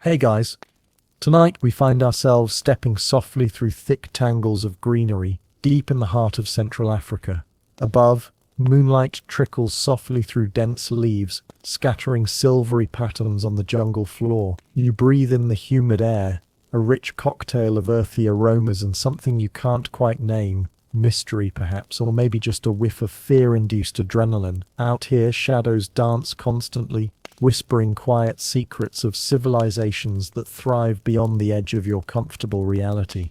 Hey guys, tonight we find ourselves stepping softly through thick tangles of greenery, deep in the heart of Central Africa. Above, moonlight trickles softly through dense leaves, scattering silvery patterns on the jungle floor. You breathe in the humid air, a rich cocktail of earthy aromas and something you can't quite name. Mystery perhaps, or maybe just a whiff of fear-induced adrenaline. Out here, shadows dance constantly, whispering quiet secrets of civilizations that thrive beyond the edge of your comfortable reality.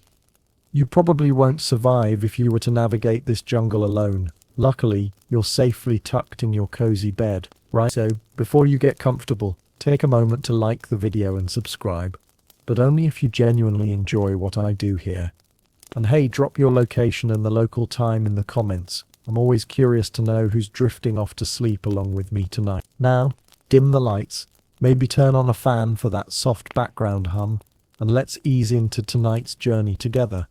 You probably won't survive if you were to navigate this jungle alone. Luckily, you're safely tucked in your cozy bed, right? So, before you get comfortable, take a moment to like the video and subscribe. But only if you genuinely enjoy what I do here. And hey, drop your location and the local time in the comments. I'm always curious to know who's drifting off to sleep along with me tonight. Now, dim the lights, maybe turn on a fan for that soft background hum, and let's ease into tonight's journey together.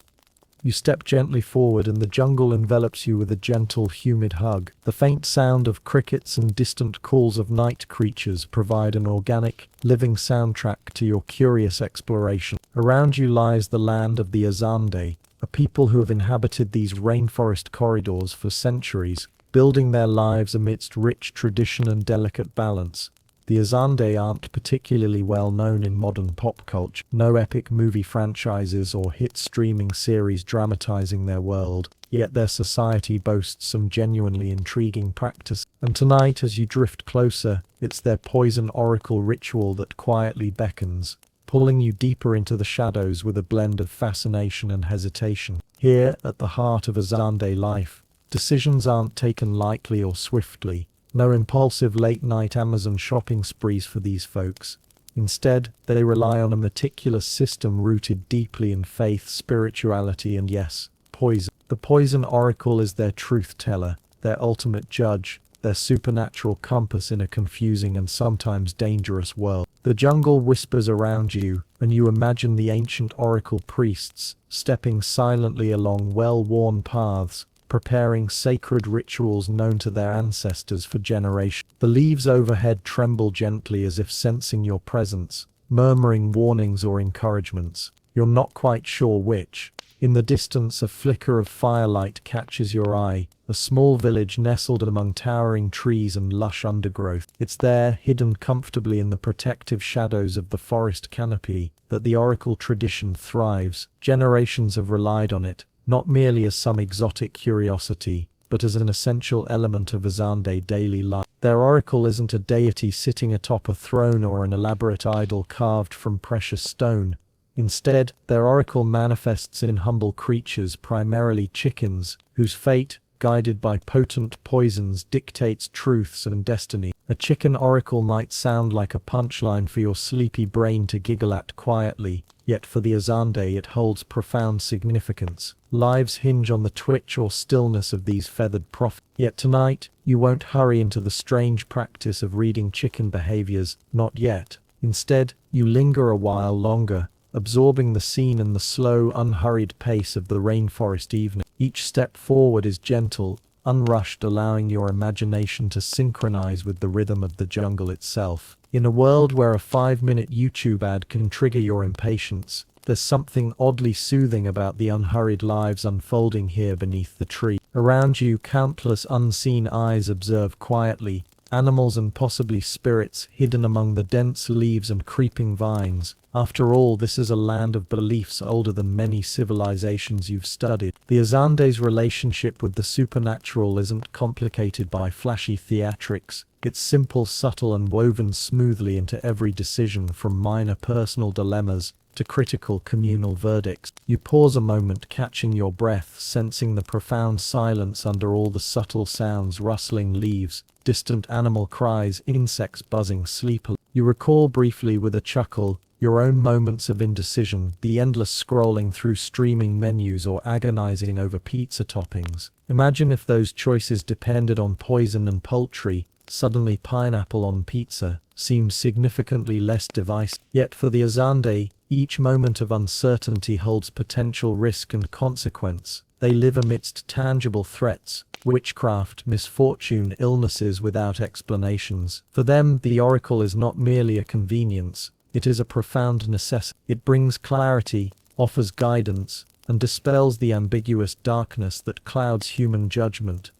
You step gently forward and the jungle envelops you with a gentle, humid hug. The faint sound of crickets and distant calls of night creatures provide an organic, living soundtrack to your curious exploration. Around you lies the land of the Azande, a people who have inhabited these rainforest corridors for centuries, building their lives amidst rich tradition and delicate balance. The Azande aren't particularly well known in modern pop culture. No epic movie franchises or hit streaming series dramatizing their world, yet their society boasts some genuinely intriguing practice. And tonight, as you drift closer, it's their poison oracle ritual that quietly beckons, pulling you deeper into the shadows with a blend of fascination and hesitation. Here, at the heart of Azande life, decisions aren't taken lightly or swiftly. No impulsive late-night Amazon shopping sprees for these folks. Instead, they rely on a meticulous system rooted deeply in faith, spirituality, and yes, poison. The poison oracle is their truth teller, their ultimate judge, their supernatural compass in a confusing and sometimes dangerous world. The jungle whispers around you, and you imagine the ancient oracle priests, stepping silently along well-worn paths, preparing sacred rituals known to their ancestors for generations. The leaves overhead tremble gently as if sensing your presence, murmuring warnings or encouragements. You're not quite sure which. In the distance, a flicker of firelight catches your eye, a small village nestled among towering trees and lush undergrowth. It's there, hidden comfortably in the protective shadows of the forest canopy, that the oracle tradition thrives. Generations have relied on it, not merely as some exotic curiosity, but as an essential element of Azande daily life. Their oracle isn't a deity sitting atop a throne or an elaborate idol carved from precious stone. Instead, their oracle manifests in humble creatures, primarily chickens, whose fate, guided by potent poisons, dictates truths and destiny. A chicken oracle might sound like a punchline for your sleepy brain to giggle at quietly, yet for the Azande it holds profound significance. Lives hinge on the twitch or stillness of these feathered prophets. Yet tonight, you won't hurry into the strange practice of reading chicken behaviors, not yet. Instead, you linger a while longer, absorbing the scene and the slow, unhurried pace of the rainforest evening. Each step forward is gentle, unrushed, allowing your imagination to synchronize with the rhythm of the jungle itself. In a world where a 5-minute YouTube ad can trigger your impatience, there's something oddly soothing about the unhurried lives unfolding here beneath the tree. Around you, countless unseen eyes observe quietly, animals and possibly spirits hidden among the dense leaves and creeping vines. After all, this is a land of beliefs older than many civilizations you've studied. The Azande's relationship with the supernatural isn't complicated by flashy theatrics. It's simple, subtle, and woven smoothly into every decision, from minor personal dilemmas to critical communal verdicts. You pause a moment, catching your breath, sensing the profound silence under all the subtle sounds: rustling leaves, distant animal cries, insects buzzing sleepily. You recall briefly with a chuckle your own moments of indecision, the endless scrolling through streaming menus or agonizing over pizza toppings. Imagine if those choices depended on poison and poultry. Suddenly pineapple on pizza seems significantly less divisive. Yet for the Azande, each moment of uncertainty holds potential risk and consequence. They live amidst tangible threats, witchcraft, misfortune, illnesses without explanations. For them, the oracle is not merely a convenience, It is a profound necessity. It brings clarity, offers guidance, and dispels the ambiguous darkness that clouds human judgment.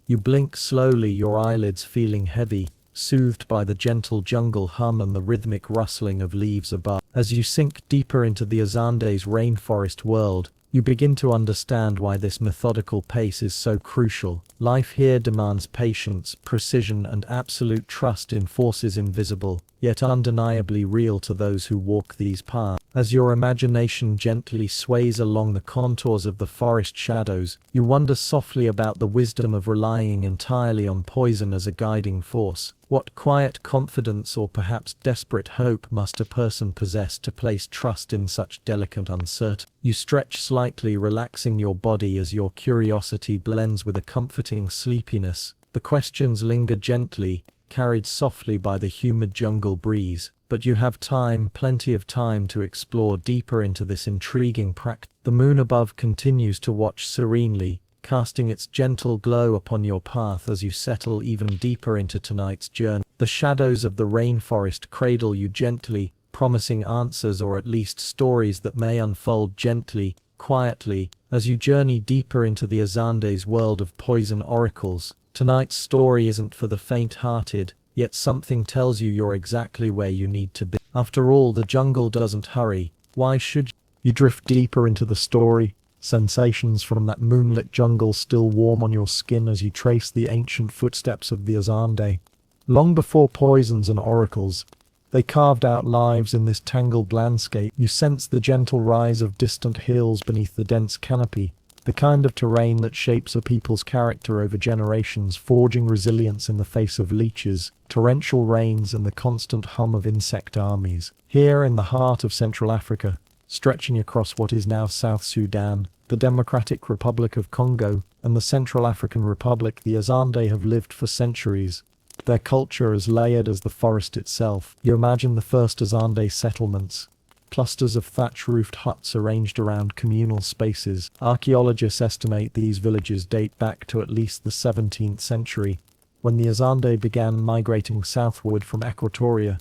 You blink slowly, your eyelids feeling heavy, soothed by the gentle jungle hum and the rhythmic rustling of leaves above. As you sink deeper into the Azande's rainforest world, you begin to understand why this methodical pace is so crucial. Life here demands patience, precision, and absolute trust in forces invisible, yet undeniably real to those who walk these paths. As your imagination gently sways along the contours of the forest shadows, you wonder softly about the wisdom of relying entirely on poison as a guiding force. What quiet confidence or perhaps desperate hope must a person possess to place trust in such delicate uncertainty? You stretch slightly, relaxing your body as your curiosity blends with a comforting sleepiness. The questions linger gently, carried softly by the humid jungle breeze, but you have time, plenty of time to explore deeper into this intriguing practice. The moon above continues to watch serenely, casting its gentle glow upon your path as you settle even deeper into tonight's journey. The shadows of the rainforest cradle you gently, promising answers or at least stories that may unfold gently, quietly, as you journey deeper into the Azande's world of poison oracles. Tonight's story isn't for the faint-hearted, yet something tells you you're exactly where you need to be. After all, the jungle doesn't hurry. Why should you? You drift deeper into the story, sensations from that moonlit jungle still warm on your skin as you trace the ancient footsteps of the Azande. Long before poisons and oracles, they carved out lives in this tangled landscape. You sense the gentle rise of distant hills beneath the dense canopy, the kind of terrain that shapes a people's character over generations, forging resilience in the face of leeches, torrential rains, and the constant hum of insect armies. Here in the heart of Central Africa, stretching across what is now South Sudan, the Democratic Republic of Congo, and the Central African Republic, the Azande have lived for centuries. Their culture as layered as the forest itself. You imagine the first Azande settlements, clusters of thatch-roofed huts arranged around communal spaces. Archaeologists estimate these villages date back to at least the 17th century, when the Azande began migrating southward from Equatoria,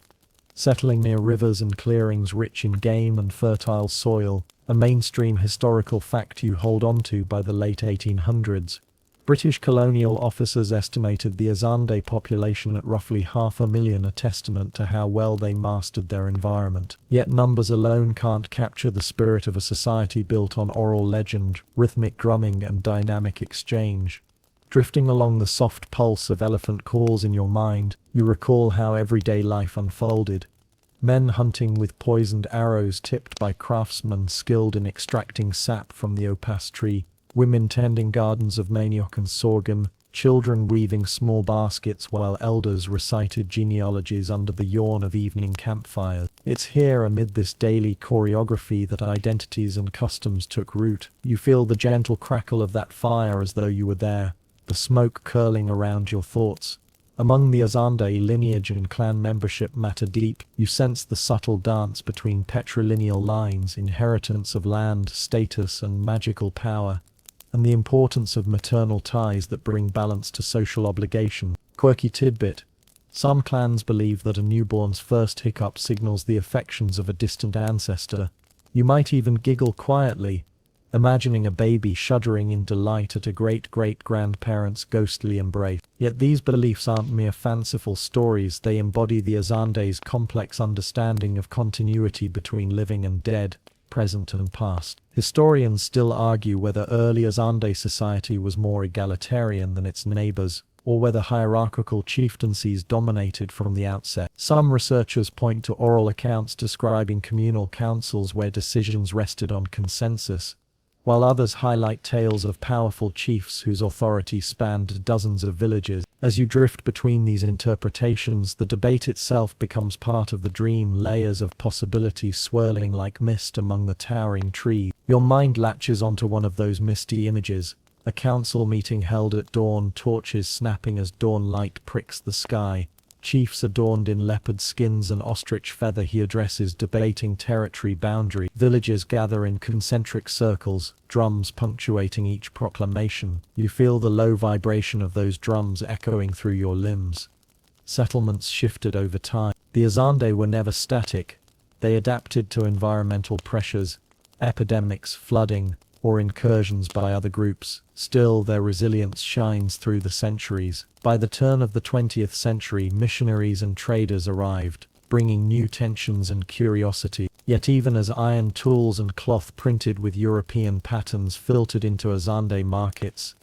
settling near rivers and clearings rich in game and fertile soil, a mainstream historical fact you hold on to. By the late 1800s. British colonial officers estimated the Azande population at roughly 500,000, a testament to how well they mastered their environment. Yet numbers alone can't capture the spirit of a society built on oral legend, rhythmic drumming, and dynamic exchange. Drifting along the soft pulse of elephant calls in your mind, you recall how everyday life unfolded. Men hunting with poisoned arrows tipped by craftsmen skilled in extracting sap from the opaque tree, women tending gardens of manioc and sorghum, children weaving small baskets while elders recited genealogies under the yawn of evening campfires. It's here, amid this daily choreography, that identities and customs took root. You feel the gentle crackle of that fire as though you were there, the smoke curling around your thoughts. Among the Azande, lineage and clan membership matter deep. You sense the subtle dance between patrilineal lines, inheritance of land, status, and magical power, and the importance of maternal ties that bring balance to social obligation. Quirky tidbit: some clans believe that a newborn's first hiccup signals the affections of a distant ancestor. You might even giggle quietly, imagining a baby shuddering in delight at a great-great-grandparent's ghostly embrace. Yet these beliefs aren't mere fanciful stories, they embody the Azande's complex understanding of continuity between living and dead, present and past. Historians still argue whether early Azande society was more egalitarian than its neighbors, or whether hierarchical chieftaincies dominated from the outset. Some researchers point to oral accounts describing communal councils where decisions rested on consensus, while others highlight tales of powerful chiefs whose authority spanned dozens of villages. As you drift between these interpretations, the debate itself becomes part of the dream, layers of possibility swirling like mist among the towering trees. Your mind latches onto one of those misty images, a council meeting held at dawn, torches snapping as dawn light pricks the sky. Chiefs adorned in leopard skins and ostrich feather, he addresses, debating territory boundary. Villagers gather in concentric circles, drums punctuating each proclamation. You feel the low vibration of those drums echoing through your limbs. Settlements shifted over time. The Azande were never static. They adapted to environmental pressures, epidemics, flooding, or incursions by other groups. Still, their resilience shines through the centuries. By the turn of the 20th century, missionaries and traders arrived, bringing new tensions and curiosity. Yet even as iron tools and cloth printed with European patterns filtered into Azande markets,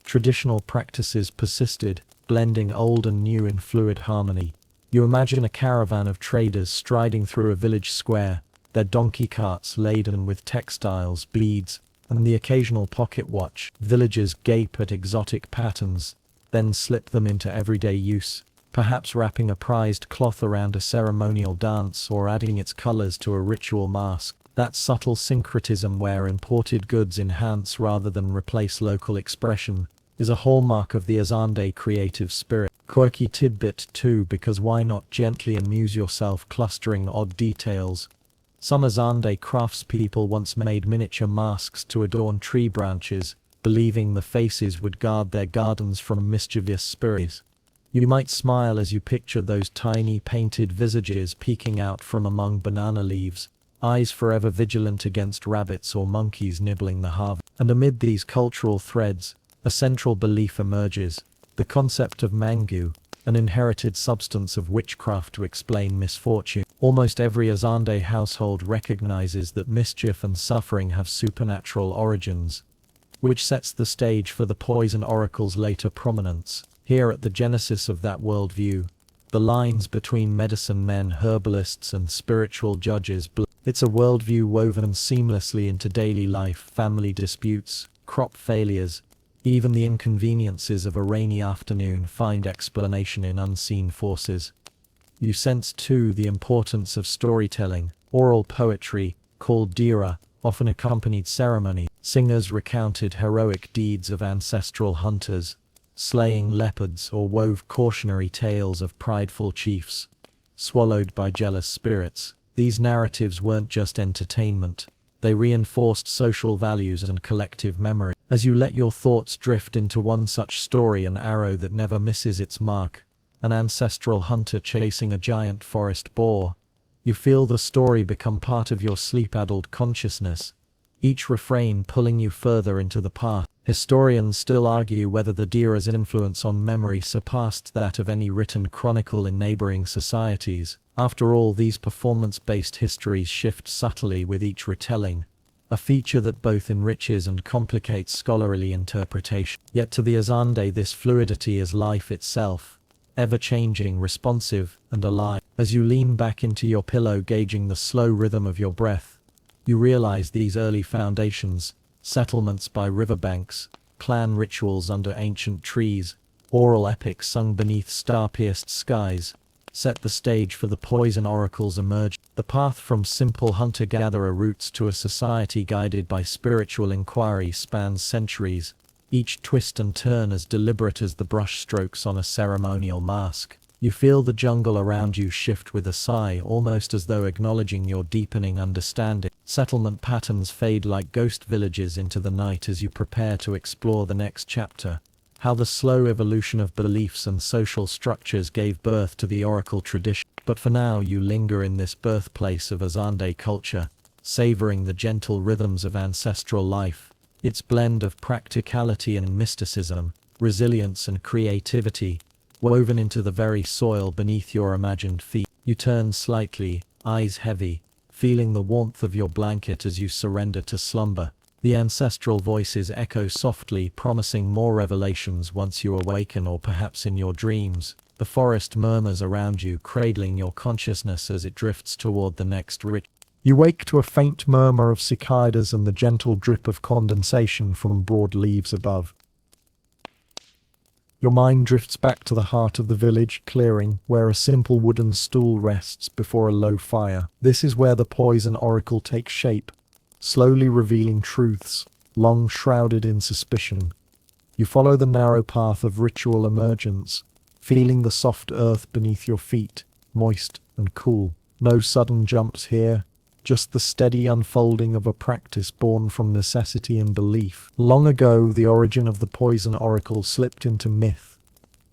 traditional practices persisted, blending old and new in fluid harmony. You imagine a caravan of traders striding through a village square, their donkey carts laden with textiles, beads, and the occasional pocket watch. Villagers gape at exotic patterns, then slip them into everyday use, perhaps wrapping a prized cloth around a ceremonial dance or adding its colors to a ritual mask. That subtle syncretism where imported goods enhance rather than replace local expression is a hallmark of the Azande creative spirit. Quirky tidbit too, because why not gently amuse yourself clustering odd details? Some Azande craftspeople once made miniature masks to adorn tree branches, believing the faces would guard their gardens from mischievous spirits. You might smile as you picture those tiny painted visages peeking out from among banana leaves, eyes forever vigilant against rabbits or monkeys nibbling the harvest. And amid these cultural threads, a central belief emerges, the concept of mangu, an inherited substance of witchcraft to explain misfortune. Almost every Azande household recognizes that mischief and suffering have supernatural origins, which sets the stage for the poison oracle's later prominence. Here at the genesis of that worldview, the lines between medicine men, herbalists, and spiritual judges blur. It's a worldview woven seamlessly into daily life, family disputes, crop failures, even the inconveniences of a rainy afternoon find explanation in unseen forces. You sense too the importance of storytelling. Oral poetry, called dira, often accompanied ceremony. Singers recounted heroic deeds of ancestral hunters, slaying leopards, or wove cautionary tales of prideful chiefs, swallowed by jealous spirits. These narratives weren't just entertainment, they reinforced social values and collective memory. As you let your thoughts drift into one such story, an arrow that never misses its mark, an ancestral hunter chasing a giant forest boar, you feel the story become part of your sleep-addled consciousness, each refrain pulling you further into the past. Historians still argue whether the dira's influence on memory surpassed that of any written chronicle in neighboring societies. After all, these performance-based histories shift subtly with each retelling, a feature that both enriches and complicates scholarly interpretation. Yet to the Azande, this fluidity is life itself, ever-changing, responsive, and alive. As you lean back into your pillow, gauging the slow rhythm of your breath, you realize these early foundations, settlements by riverbanks, clan rituals under ancient trees, oral epics sung beneath star-pierced skies, set the stage for the poison oracle's emergence. The path from simple hunter-gatherer roots to a society guided by spiritual inquiry spans centuries, each twist and turn as deliberate as the brushstrokes on a ceremonial mask. You feel the jungle around you shift with a sigh, almost as though acknowledging your deepening understanding. Settlement patterns fade like ghost villages into the night as you prepare to explore the next chapter. How the slow evolution of beliefs and social structures gave birth to the oracle tradition. But for now, you linger in this birthplace of Azande culture, savoring the gentle rhythms of ancestral life, its blend of practicality and mysticism, resilience and creativity, woven into the very soil beneath your imagined feet. You turn slightly, eyes heavy, feeling the warmth of your blanket as you surrender to slumber. The ancestral voices echo softly, promising more revelations once you awaken, or perhaps in your dreams. The forest murmurs around you, cradling your consciousness as it drifts toward the next ritual. You wake to a faint murmur of cicadas and the gentle drip of condensation from broad leaves above. Your mind drifts back to the heart of the village clearing, where a simple wooden stool rests before a low fire. This is where the poison oracle takes shape, slowly revealing truths, long shrouded in suspicion. You follow the narrow path of ritual emergence, feeling the soft earth beneath your feet, moist and cool. No sudden jumps here, just the steady unfolding of a practice born from necessity and belief. Long ago, the origin of the poison oracle slipped into myth,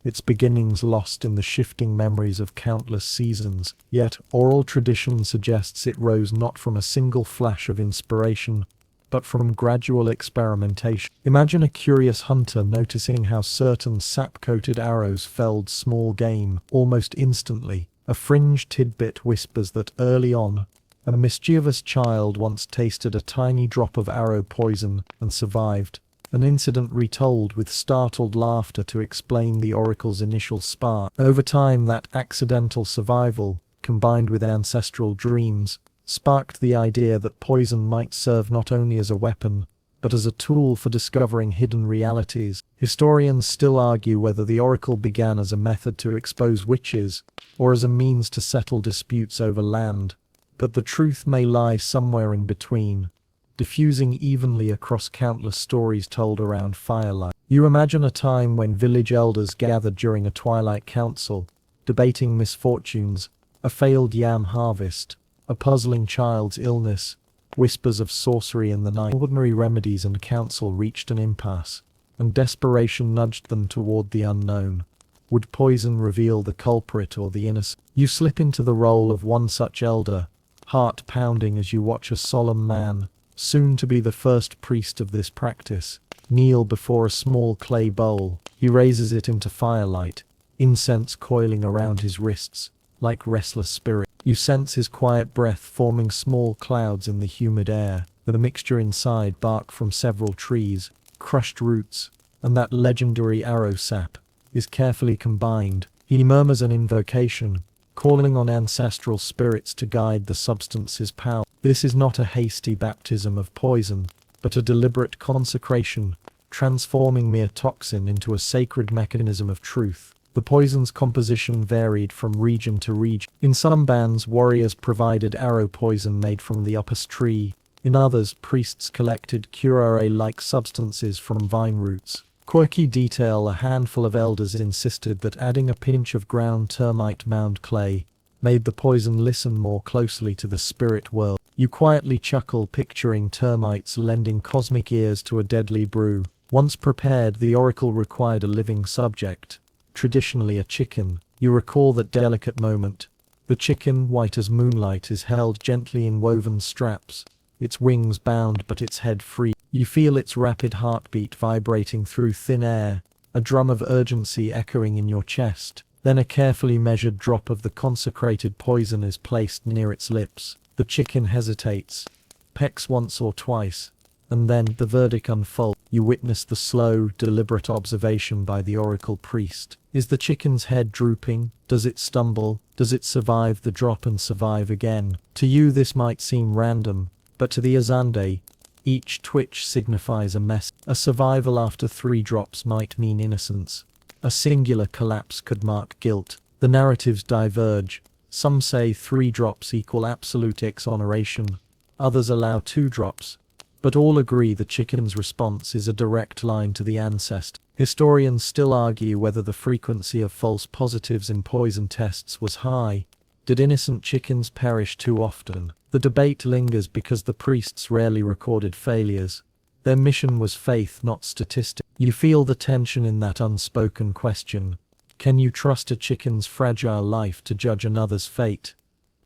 its beginnings lost in the shifting memories of countless seasons. Yet, oral tradition suggests it rose not from a single flash of inspiration, but from gradual experimentation. Imagine a curious hunter noticing how certain sap-coated arrows felled small game almost instantly. A fringe tidbit whispers that early on, a mischievous child once tasted a tiny drop of arrow poison and survived, an incident retold with startled laughter to explain the oracle's initial spark. Over time, that accidental survival, combined with ancestral dreams, sparked the idea that poison might serve not only as a weapon, but as a tool for discovering hidden realities. Historians still argue whether the oracle began as a method to expose witches, or as a means to settle disputes over land, but the truth may lie somewhere in between, diffusing evenly across countless stories told around firelight. You imagine a time when village elders gathered during a twilight council, debating misfortunes, a failed yam harvest, a puzzling child's illness, whispers of sorcery in the night. Ordinary remedies and counsel reached an impasse, and desperation nudged them toward the unknown. Would poison reveal the culprit or the innocent? You slip into the role of one such elder, heart pounding as you watch a solemn man, soon to be the first priest of this practice, kneel before a small clay bowl. He raises it into firelight, incense coiling around his wrists, like restless spirit. You sense his quiet breath forming small clouds in the humid air, with a mixture inside bark from several trees, crushed roots, and that legendary arrow sap, is carefully combined. He murmurs an invocation, calling on ancestral spirits to guide the substance's power. This is not a hasty baptism of poison, but a deliberate consecration, transforming mere toxin into a sacred mechanism of truth. The poison's composition varied from region to region. In some bands, warriors provided arrow poison made from the upas tree. In others, priests collected curare-like substances from vine roots. Quirky detail: a handful of elders insisted that adding a pinch of ground termite mound clay made the poison listen more closely to the spirit world. You quietly chuckle, picturing termites lending cosmic ears to a deadly brew. Once prepared, the oracle required a living subject, traditionally a chicken. You recall that delicate moment. The chicken, white as moonlight, is held gently in woven straps, its wings bound but its head free. You feel its rapid heartbeat vibrating through thin air, a drum of urgency echoing in your chest. Then a carefully measured drop of the consecrated poison is placed near its lips. The chicken hesitates, pecks once or twice, and then the verdict unfolds. You witness the slow, deliberate observation by the oracle priest. Is the chicken's head drooping? Does it stumble? Does it survive the drop and survive again? To you this might seem random, but to the Azande, each twitch signifies a mess. A survival after 3 drops might mean innocence. A singular collapse could mark guilt. The narratives diverge. Some say 3 drops equal absolute exoneration. Others allow 2 drops. But all agree the chicken's response is a direct line to the ancestor. Historians still argue whether the frequency of false positives in poison tests was high. Did innocent chickens perish too often? The debate lingers because the priests rarely recorded failures. Their mission was faith, not statistics. You feel the tension in that unspoken question. Can you trust a chicken's fragile life to judge another's fate?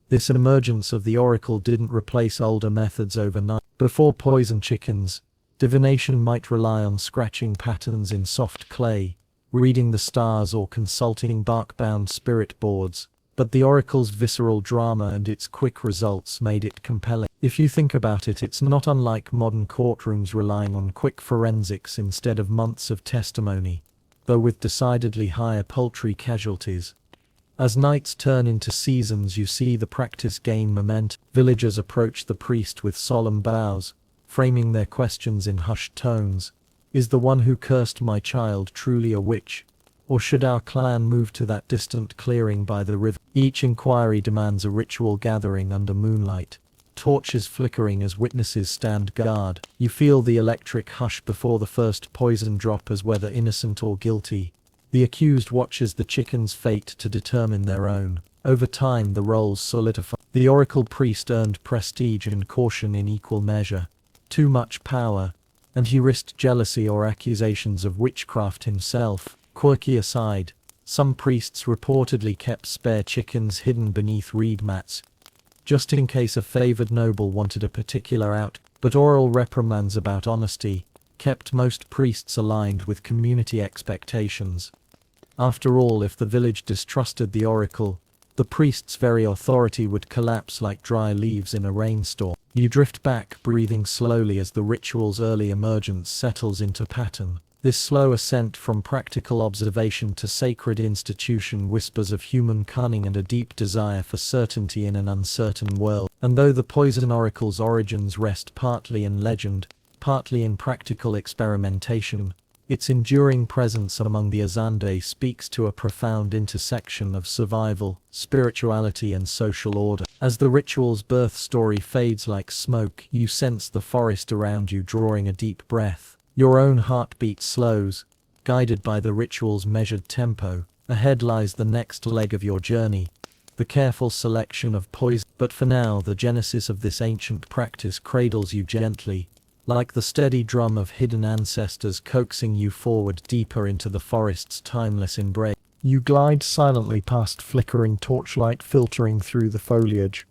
This emergence of the oracle didn't replace older methods overnight. Before poison chickens, divination might rely on scratching patterns in soft clay, reading the stars, or consulting bark-bound spirit boards. But the oracle's visceral drama and its quick results made it compelling. If you think about it, it's not unlike modern courtrooms relying on quick forensics instead of months of testimony, though with decidedly higher poultry casualties. As nights turn into seasons, you see the practice gain momentum. Villagers approach the priest with solemn bows, framing their questions in hushed tones. Is the one who cursed my child truly a witch? Or should our clan move to that distant clearing by the river? Each inquiry demands a ritual gathering under moonlight, torches flickering as witnesses stand guard. You feel the electric hush before the first poison drop, as whether innocent or guilty. The accused watches the chicken's fate to determine their own. Over time, the roles solidify. The oracle priest earned prestige and caution in equal measure. Too much power, and he risked jealousy or accusations of witchcraft himself. Quirky aside, Some priests reportedly kept spare chickens hidden beneath reed mats, just in case a favored noble wanted a particular out, but oral reprimands about honesty kept most priests aligned with community expectations. After all, if the village distrusted the oracle, the priest's very authority would collapse like dry leaves in a rainstorm. You drift back, breathing slowly as the ritual's early emergence settles into pattern. This slow ascent from practical observation to sacred institution whispers of human cunning and a deep desire for certainty in an uncertain world. And though the poison oracle's origins rest partly in legend, partly in practical experimentation, its enduring presence among the Azande speaks to a profound intersection of survival, spirituality and social order. As the ritual's birth story fades like smoke, you sense the forest around you drawing a deep breath. Your own heartbeat slows, guided by the ritual's measured tempo. Ahead lies the next leg of your journey, the careful selection of poison. But for now, the genesis of this ancient practice cradles you gently, like the steady drum of hidden ancestors coaxing you forward deeper into the forest's timeless embrace. You glide silently past flickering torchlight filtering through the foliage,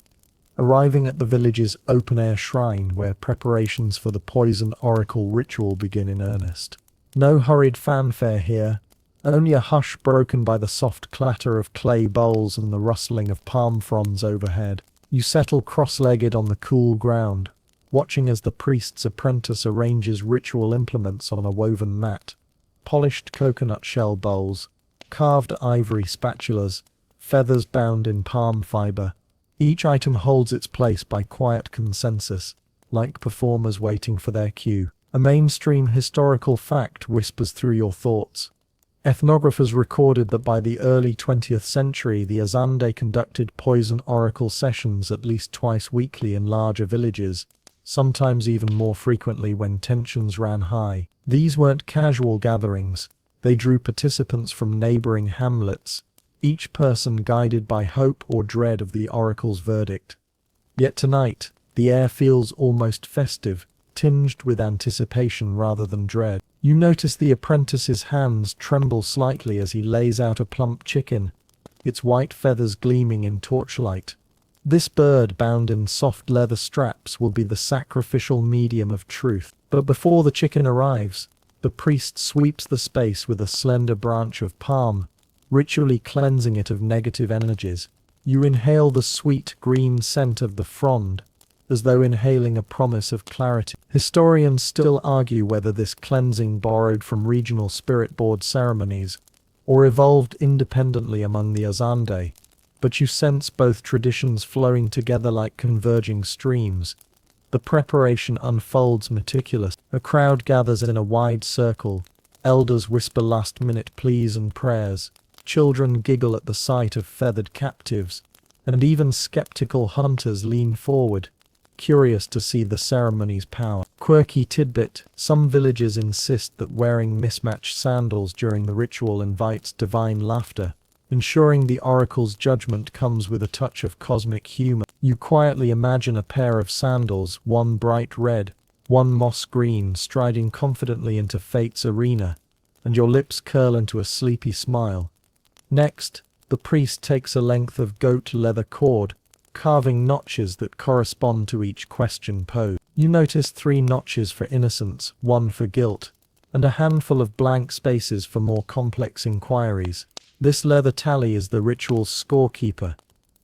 arriving at the village's open-air shrine where preparations for the poison oracle ritual begin in earnest. No hurried fanfare here, only a hush broken by the soft clatter of clay bowls and the rustling of palm fronds overhead. You settle cross-legged on the cool ground, watching as the priest's apprentice arranges ritual implements on a woven mat. Polished coconut shell bowls, carved ivory spatulas, feathers bound in palm fiber. Each item holds its place by quiet consensus, like performers waiting for their cue. A mainstream historical fact whispers through your thoughts. Ethnographers recorded that by the early 20th century, the Azande conducted poison oracle sessions at least twice weekly in larger villages, sometimes even more frequently when tensions ran high. These weren't casual gatherings. They drew participants from neighboring hamlets, each person guided by hope or dread of the oracle's verdict. Yet tonight, the air feels almost festive, tinged with anticipation rather than dread. You notice the apprentice's hands tremble slightly as he lays out a plump chicken, its white feathers gleaming in torchlight. This bird, bound in soft leather straps, will be the sacrificial medium of truth. But before the chicken arrives, the priest sweeps the space with a slender branch of palm, ritually cleansing it of negative energies. You inhale the sweet green scent of the frond, as though inhaling a promise of clarity. Historians still argue whether this cleansing borrowed from regional spirit board ceremonies, or evolved independently among the Azande, but you sense both traditions flowing together like converging streams. The preparation unfolds meticulous. A crowd gathers in a wide circle. Elders whisper last-minute pleas and prayers. Children giggle at the sight of feathered captives, and even skeptical hunters lean forward, curious to see the ceremony's power. Quirky tidbit: some villages insist that wearing mismatched sandals during the ritual invites divine laughter, ensuring the oracle's judgment comes with a touch of cosmic humor. You quietly imagine a pair of sandals, one bright red, one moss green, striding confidently into fate's arena, and your lips curl into a sleepy smile. Next, the priest takes a length of goat leather cord, carving notches that correspond to each question posed. You notice 3 notches for innocence, 1 for guilt, and a handful of blank spaces for more complex inquiries. This leather tally is the ritual's scorekeeper,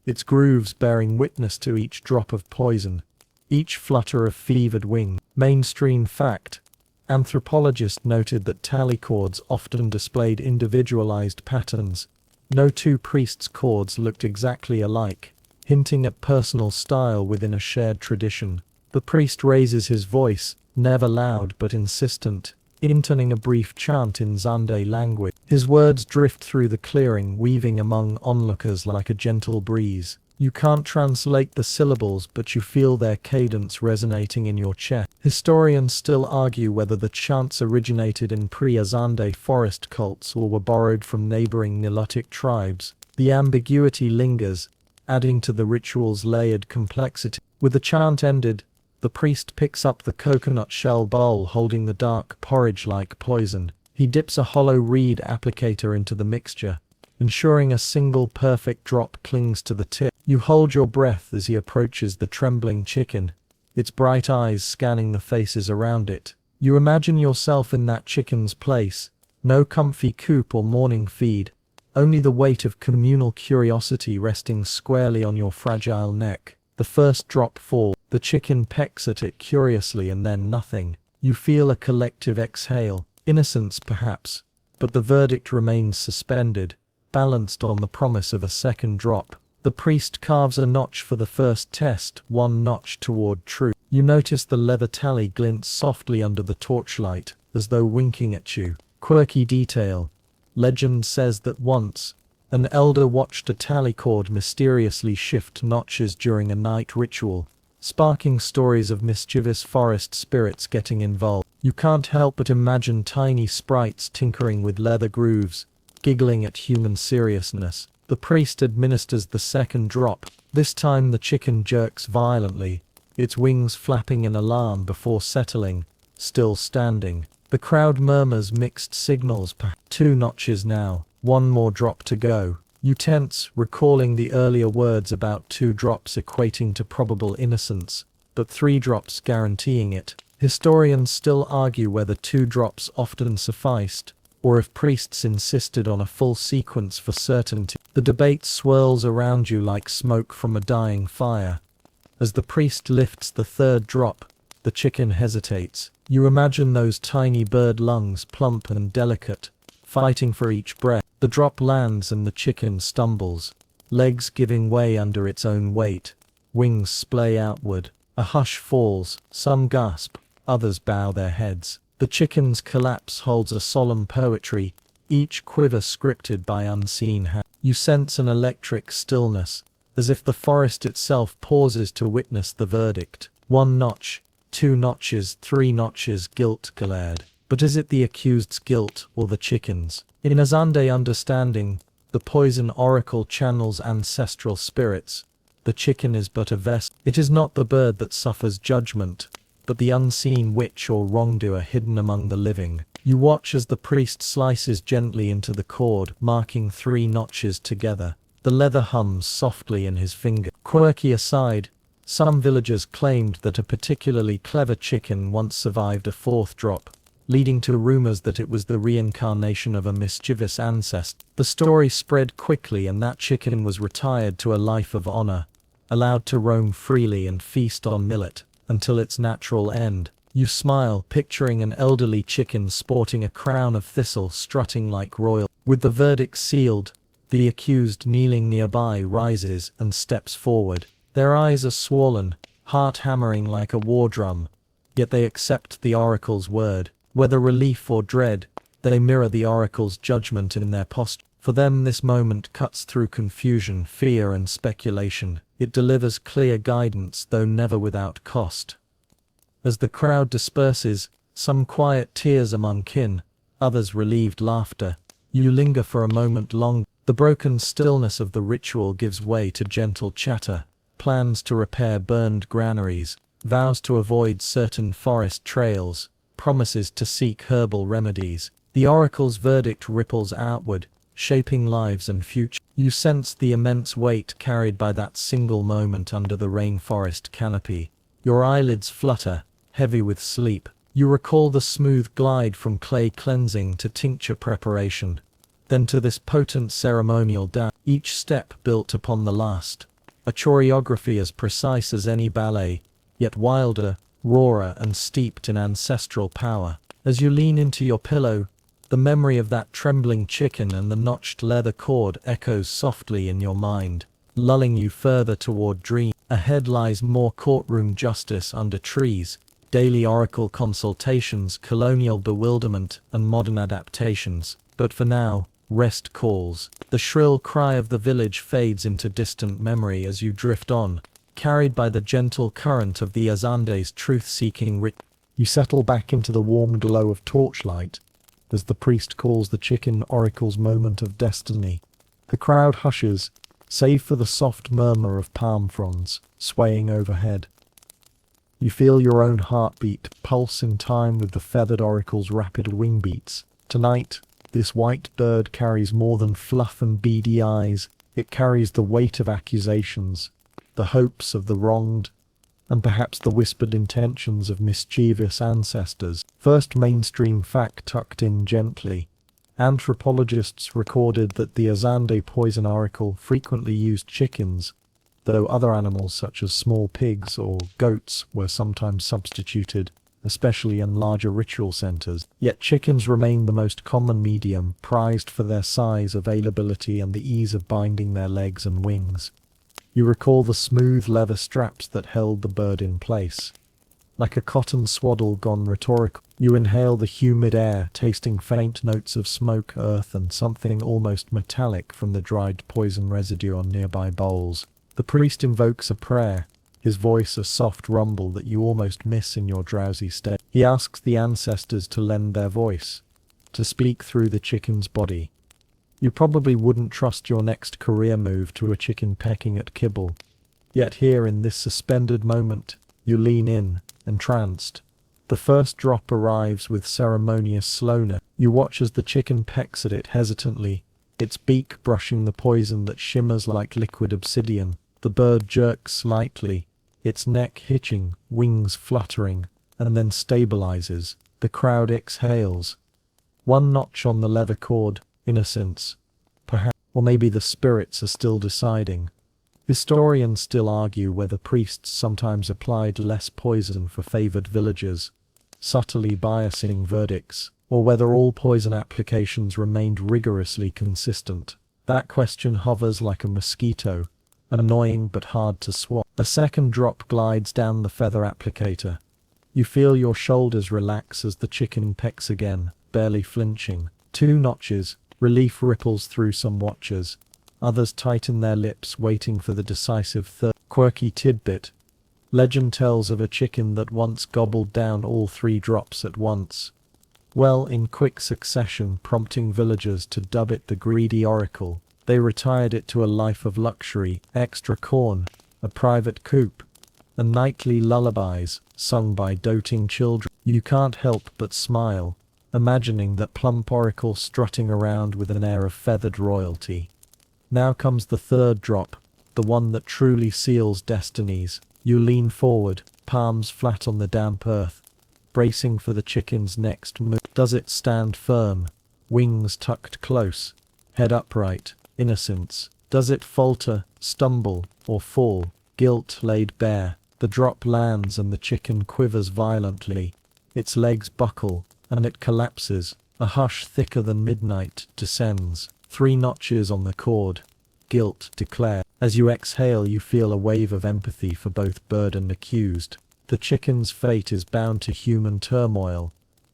its grooves bearing witness to each drop of poison, each flutter of fevered wing. Mainstream fact: anthropologists noted that tally cords often displayed individualized patterns. No 2 priests' cords looked exactly alike, hinting at personal style within a shared tradition. The priest raises his voice, never loud but insistent, intoning a brief chant in Zande language. His words drift through the clearing, weaving among onlookers like a gentle breeze. You can't translate the syllables, but you feel their cadence resonating in your chest. Historians still argue whether the chants originated in pre-Azande forest cults or were borrowed from neighboring Nilotic tribes. The ambiguity lingers, adding to the ritual's layered complexity. With the chant ended, the priest picks up the coconut shell bowl holding the dark porridge-like poison. He dips a hollow reed applicator into the mixture, ensuring a single perfect drop clings to the tip. You hold your breath as he approaches the trembling chicken, its bright eyes scanning the faces around it. You imagine yourself in that chicken's place. No comfy coop or morning feed, only the weight of communal curiosity resting squarely on your fragile neck. The first drop falls. The chicken pecks at it curiously and then nothing. You feel a collective exhale, innocence perhaps, but the verdict remains suspended, balanced on the promise of a second drop. The priest carves a notch for the first test, one notch toward truth. You notice the leather tally glints softly under the torchlight, as though winking at you. Quirky detail. Legend says that once, an elder watched a tally cord mysteriously shift notches during a night ritual, sparking stories of mischievous forest spirits getting involved. You can't help but imagine tiny sprites tinkering with leather grooves, giggling at human seriousness. The priest administers the second drop. This time the chicken jerks violently, its wings flapping in alarm before settling, still standing. The crowd murmurs mixed signals. 2 notches now, 1 more drop to go. You tense, recalling the earlier words about 2 drops equating to probable innocence, but 3 drops guaranteeing it. Historians still argue whether 2 drops often sufficed, or if priests insisted on a full sequence for certainty. The debate swirls around you like smoke from a dying fire. As the priest lifts the 3rd drop, the chicken hesitates. You imagine those tiny bird lungs, plump and delicate, fighting for each breath. The drop lands and the chicken stumbles, legs giving way under its own weight, wings splay outward. A hush falls, some gasp, others bow their heads. The chicken's collapse holds a solemn poetry, each quiver scripted by unseen hands. You sense an electric stillness, as if the forest itself pauses to witness the verdict. 1 notch, 2 notches, 3 notches, guilt glared. But is it the accused's guilt or the chicken's? In Azande understanding, the poison oracle channels ancestral spirits. The chicken is but a vessel. It is not the bird that suffers judgment, but the unseen witch or wrongdoer hidden among the living. You watch as the priest slices gently into the cord, marking 3 notches together. The leather hums softly in his finger. Quirky aside, some villagers claimed that a particularly clever chicken once survived a 4th drop, leading to rumors that it was the reincarnation of a mischievous ancestor. The story spread quickly and that chicken was retired to a life of honor, allowed to roam freely and feast on millet, until its natural end. You smile, picturing an elderly chicken sporting a crown of thistle strutting like royal. With the verdict sealed, the accused kneeling nearby rises and steps forward. Their eyes are swollen, heart hammering like a war drum, yet they accept the oracle's word. Whether relief or dread, they mirror the oracle's judgment in their posture. For them this moment cuts through confusion, fear and speculation. It delivers clear guidance, though never without cost. As the crowd disperses, some quiet tears among kin, others relieved laughter. You linger for a moment long. The broken stillness of the ritual gives way to gentle chatter. Plans to repair burned granaries, vows to avoid certain forest trails, promises to seek herbal remedies. The oracle's verdict ripples outward, shaping lives and future. You sense the immense weight carried by that single moment under the rainforest canopy. Your eyelids flutter, heavy with sleep. You recall the smooth glide from clay cleansing to tincture preparation, then to this potent ceremonial dance, each step built upon the last. A choreography as precise as any ballet, yet wilder, rawer and steeped in ancestral power. As you lean into your pillow, the memory of that trembling chicken and the notched leather cord echoes softly in your mind, lulling you further toward dream. Ahead lies more courtroom justice under trees, daily oracle consultations, colonial bewilderment, and modern adaptations. But for now, rest calls. The shrill cry of the village fades into distant memory as you drift on, carried by the gentle current of the Azande's truth-seeking ritual. You settle back into the warm glow of torchlight, as the priest calls the chicken oracle's moment of destiny. The crowd hushes, save for the soft murmur of palm fronds swaying overhead. You feel your own heartbeat pulse in time with the feathered oracle's rapid wing beats. Tonight, This white bird carries more than fluff and beady eyes. It carries the weight of accusations, the hopes of the wronged, and perhaps the whispered intentions of mischievous ancestors. First mainstream fact tucked in gently. Anthropologists recorded that the Azande poison oracle frequently used chickens, though other animals such as small pigs or goats were sometimes substituted, especially in larger ritual centers. Yet chickens remain the most common medium, prized for their size, availability, and the ease of binding their legs and wings. You recall the smooth leather straps that held the bird in place. Like a cotton swaddle gone rhetorical, you inhale the humid air, tasting faint notes of smoke, earth, and something almost metallic from the dried poison residue on nearby bowls. The priest invokes a prayer, his voice a soft rumble that you almost miss in your drowsy state. He asks the ancestors to lend their voice, to speak through the chicken's body. You probably wouldn't trust your next career move to a chicken pecking at kibble. Yet here in this suspended moment, you lean in, entranced. The first drop arrives with ceremonious slowness. You watch as the chicken pecks at it hesitantly, its beak brushing the poison that shimmers like liquid obsidian. The bird jerks slightly, its neck hitching, wings fluttering, and then stabilizes. The crowd exhales. One notch on the leather cord, innocence. Perhaps, or maybe the spirits are still deciding. Historians still argue whether priests sometimes applied less poison for favored villagers, subtly biasing verdicts, or whether all poison applications remained rigorously consistent. That question hovers like a mosquito, annoying but hard to swat. A second drop glides down the feather applicator. You feel your shoulders relax as the chicken pecks again, barely flinching. 2 notches, relief ripples through some watchers. Others tighten their lips, waiting for the decisive third. Quirky tidbit. Legend tells of a chicken that once gobbled down all 3 drops at once. Well, in quick succession, prompting villagers to dub it the greedy oracle. They retired it to a life of luxury, extra corn, a private coop, and nightly lullabies, sung by doting children. You can't help but smile, imagining that plump oracle strutting around with an air of feathered royalty. Now comes the third drop, the one that truly seals destinies. You lean forward, palms flat on the damp earth, bracing for the chicken's next move. Does it stand firm, wings tucked close, head upright? Innocence. Does it falter, stumble, or fall? Guilt laid bare. The drop lands and the chicken quivers violently. Its legs buckle, and it collapses. A hush thicker than midnight descends. 3 notches on the cord. Guilt declared. As you exhale, you feel a wave of empathy for both bird and accused. The chicken's fate is bound to human turmoil,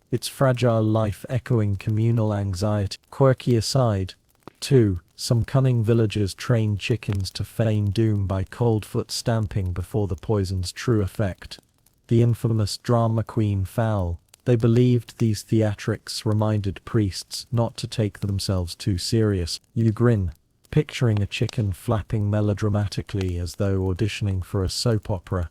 its fragile life echoing communal anxiety. Quirky aside. 2. Some cunning villagers trained chickens to feign doom by cold foot stamping before the poison's true effect. The infamous drama queen fowl. They believed these theatrics reminded priests not to take themselves too serious. You grin, picturing a chicken flapping melodramatically as though auditioning for a soap opera.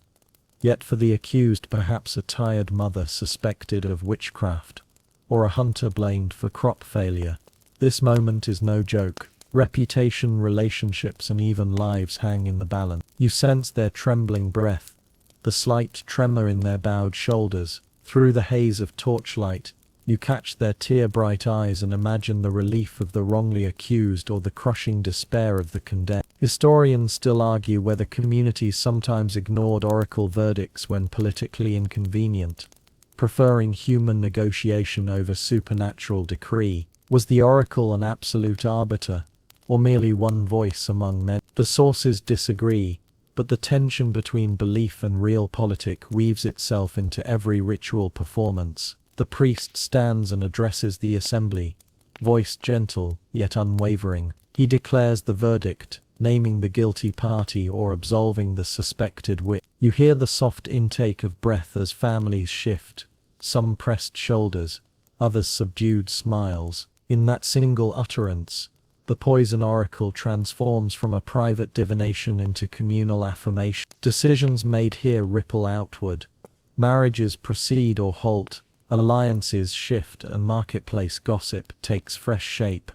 Yet for the accused, perhaps a tired mother suspected of witchcraft, or a hunter blamed for crop failure. This moment is no joke. Reputation, relationships, and even lives hang in the balance. You sense their trembling breath, the slight tremor in their bowed shoulders. Through the haze of torchlight, you catch their tear-bright eyes and imagine the relief of the wrongly accused or the crushing despair of the condemned. Historians still argue whether communities sometimes ignored oracle verdicts when politically inconvenient, preferring human negotiation over supernatural decree. Was the oracle an absolute arbiter, or merely one voice among many? The sources disagree, but the tension between belief and realpolitik weaves itself into every ritual performance. The priest stands and addresses the assembly, voice gentle yet unwavering. He declares the verdict, naming the guilty party or absolving the suspected witch. You hear the soft intake of breath as families shift, some pressed shoulders, others subdued smiles. In that single utterance, the poison oracle transforms from a private divination into communal affirmation. Decisions made here ripple outward. Marriages proceed or halt, Alliances shift and marketplace gossip takes fresh shape.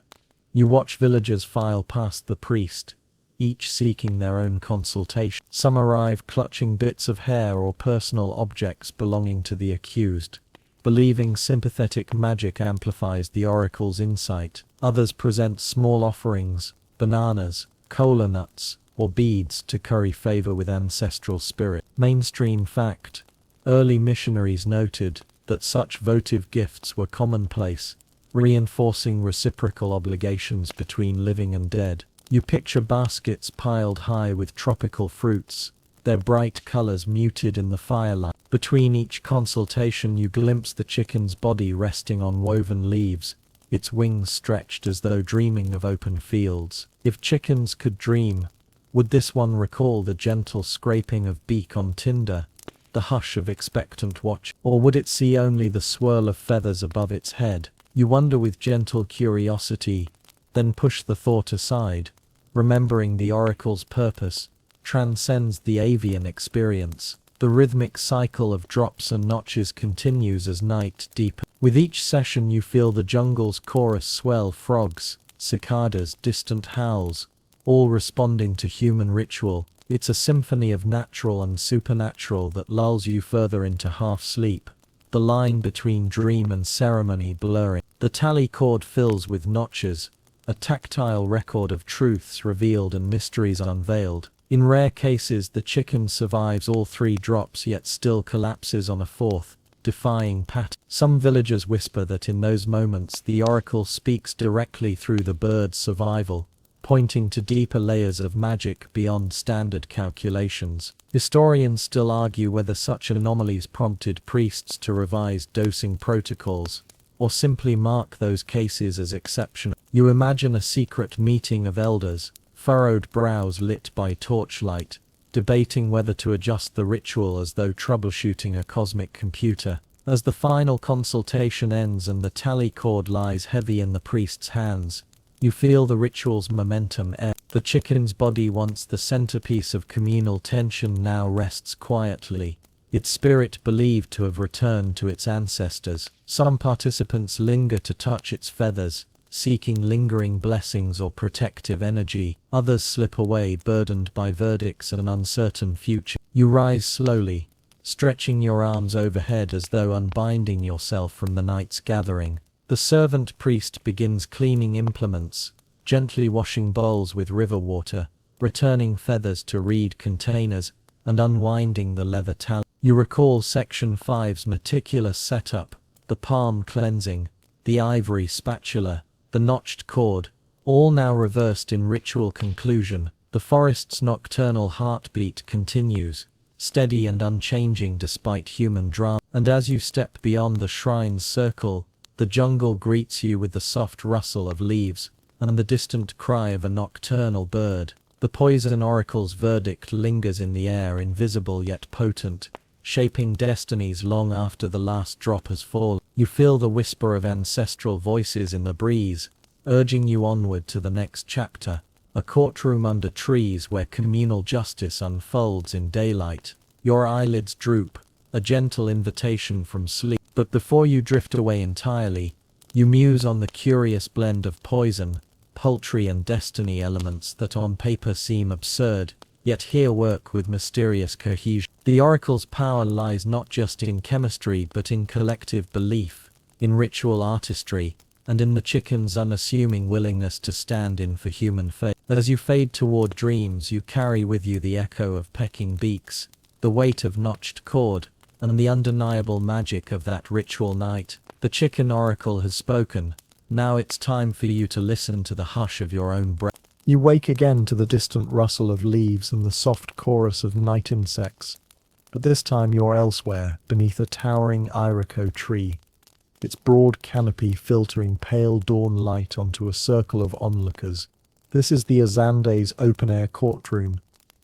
You watch villagers file past the priest, each seeking their own consultation. Some arrive clutching bits of hair or personal objects belonging to the accused, believing sympathetic magic amplifies the oracle's insight. Others present small offerings, bananas, cola nuts, or beads to curry favor with ancestral spirit. Mainstream fact: early missionaries noted that such votive gifts were commonplace, reinforcing reciprocal obligations between living and dead. You picture baskets piled high with tropical fruits, their bright colors muted in the firelight. Between each consultation you glimpse the chicken's body resting on woven leaves, its wings stretched as though dreaming of open fields. If chickens could dream, would this one recall the gentle scraping of beak on tinder, the hush of expectant watch, or would it see only the swirl of feathers above its head? You wonder with gentle curiosity, then push the thought aside, remembering the oracle's purpose transcends the avian experience. The rhythmic cycle of drops and notches continues as night deepens. With each session you feel the jungle's chorus swell: frogs, cicadas, distant howls, all responding to human ritual. It's a symphony of natural and supernatural that lulls you further into half-sleep, the line between dream and ceremony blurring. The tally cord fills with notches, a tactile record of truths revealed and mysteries unveiled. In rare cases the chicken survives all 3 drops yet still collapses on a 4th, defying pattern. Some villagers whisper that in those moments the oracle speaks directly through the bird's survival, pointing to deeper layers of magic beyond standard calculations. Historians still argue whether such anomalies prompted priests to revise dosing protocols, or simply mark those cases as exceptional. You imagine a secret meeting of elders, furrowed brows lit by torchlight, debating whether to adjust the ritual as though troubleshooting a cosmic computer. As the final consultation ends and the tally cord lies heavy in the priest's hands, you feel the ritual's momentum ebb. The chicken's body, once the centerpiece of communal tension, now rests quietly, its spirit believed to have returned to its ancestors. Some participants linger to touch its feathers, seeking lingering blessings or protective energy. Others slip away burdened by verdicts and an uncertain future. You rise slowly, stretching your arms overhead as though unbinding yourself from the night's gathering. The servant priest begins cleaning implements, gently washing bowls with river water, returning feathers to reed containers, and unwinding the leather towel. You recall Section 5's meticulous setup: the palm cleansing, the ivory spatula, the notched cord, all now reversed in ritual conclusion. The forest's nocturnal heartbeat continues, steady and unchanging despite human drama. And as you step beyond the shrine's circle, the jungle greets you with the soft rustle of leaves and the distant cry of a nocturnal bird. The poison oracle's verdict lingers in the air, invisible yet potent, shaping destinies long after the last drop has fallen. You feel the whisper of ancestral voices in the breeze, urging you onward to the next chapter, a courtroom under trees where communal justice unfolds in daylight. Your eyelids droop, a gentle invitation from sleep. But before you drift away entirely, you muse on the curious blend of poison, poultry and destiny elements that on paper seem absurd, yet here work with mysterious cohesion. The oracle's power lies not just in chemistry but in collective belief, in ritual artistry, and in the chicken's unassuming willingness to stand in for human fate. As you fade toward dreams you carry with you the echo of pecking beaks, the weight of notched cord, and the undeniable magic of that ritual night. The chicken oracle has spoken. Now it's time for you to listen to the hush of your own breath. You wake again to the distant rustle of leaves and the soft chorus of night insects. But this time you're elsewhere, beneath a towering irico tree, its broad canopy filtering pale dawn light onto a circle of onlookers. This is the Azande's open-air courtroom.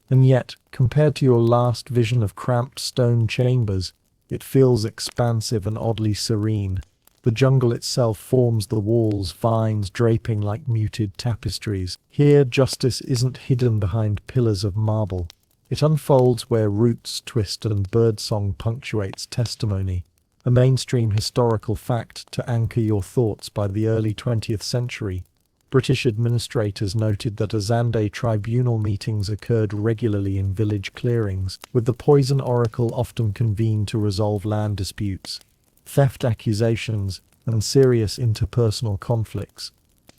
And yet, compared to your last vision of cramped stone chambers, it feels expansive and oddly serene. The jungle itself forms the walls, vines draping like muted tapestries. Here, justice isn't hidden behind pillars of marble. It unfolds where roots twist and birdsong punctuates testimony. a mainstream historical fact to anchor your thoughts. By the early 20th century, British administrators noted that Azande tribunal meetings occurred regularly in village clearings, with the poison oracle often convened to resolve land disputes, theft accusations, and serious interpersonal conflicts.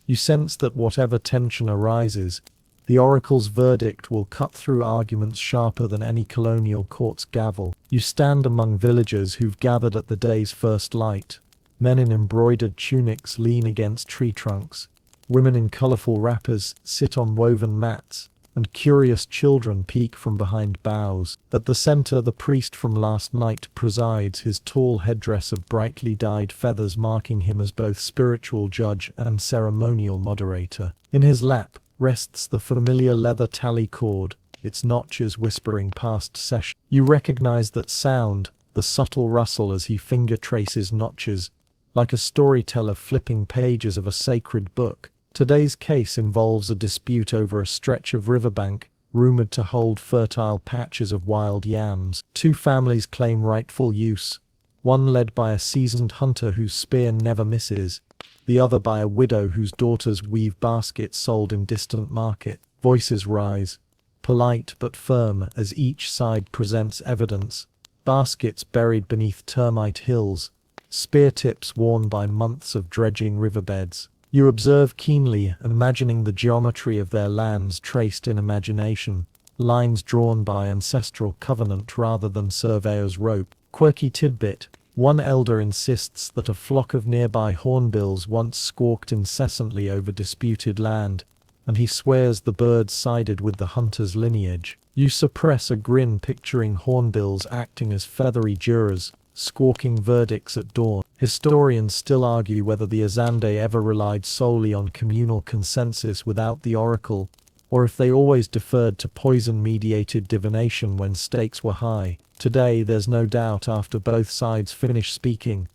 You sense that whatever tension arises, the oracle's verdict will cut through arguments sharper than any colonial court's gavel. You stand among villagers who've gathered at the day's first light. Men in embroidered tunics lean against tree trunks. Women in colorful wrappers sit on woven mats, and curious children peek from behind boughs. At the center, the priest from last night presides, his tall headdress of brightly dyed feathers marking him as both spiritual judge and ceremonial moderator. In his lap rests the familiar leather tally cord, its notches whispering past session. You recognize that sound, the subtle rustle as he finger traces notches, like a storyteller flipping pages of a sacred book. Today's case involves a dispute over a stretch of riverbank, rumored to hold fertile patches of wild yams. Two families claim rightful use, one led by a seasoned hunter whose spear never misses, the other by a widow whose daughters weave baskets sold in distant market. Voices rise, polite but firm, as each side presents evidence. Baskets buried beneath termite hills, spear tips worn by months of dredging riverbeds. You observe keenly, imagining the geometry of their lands traced in imagination, lines drawn by ancestral covenant rather than surveyor's rope. Quirky tidbit: one elder insists that a flock of nearby hornbills once squawked incessantly over disputed land, and he swears the birds sided with the hunter's lineage. You suppress a grin, picturing hornbills acting as feathery jurors, squawking verdicts at dawn. Historians still argue whether the Azande ever relied solely on communal consensus without the oracle, or if they always deferred to poison-mediated divination when stakes were high. Today, there's no doubt, after both sides finish speaking,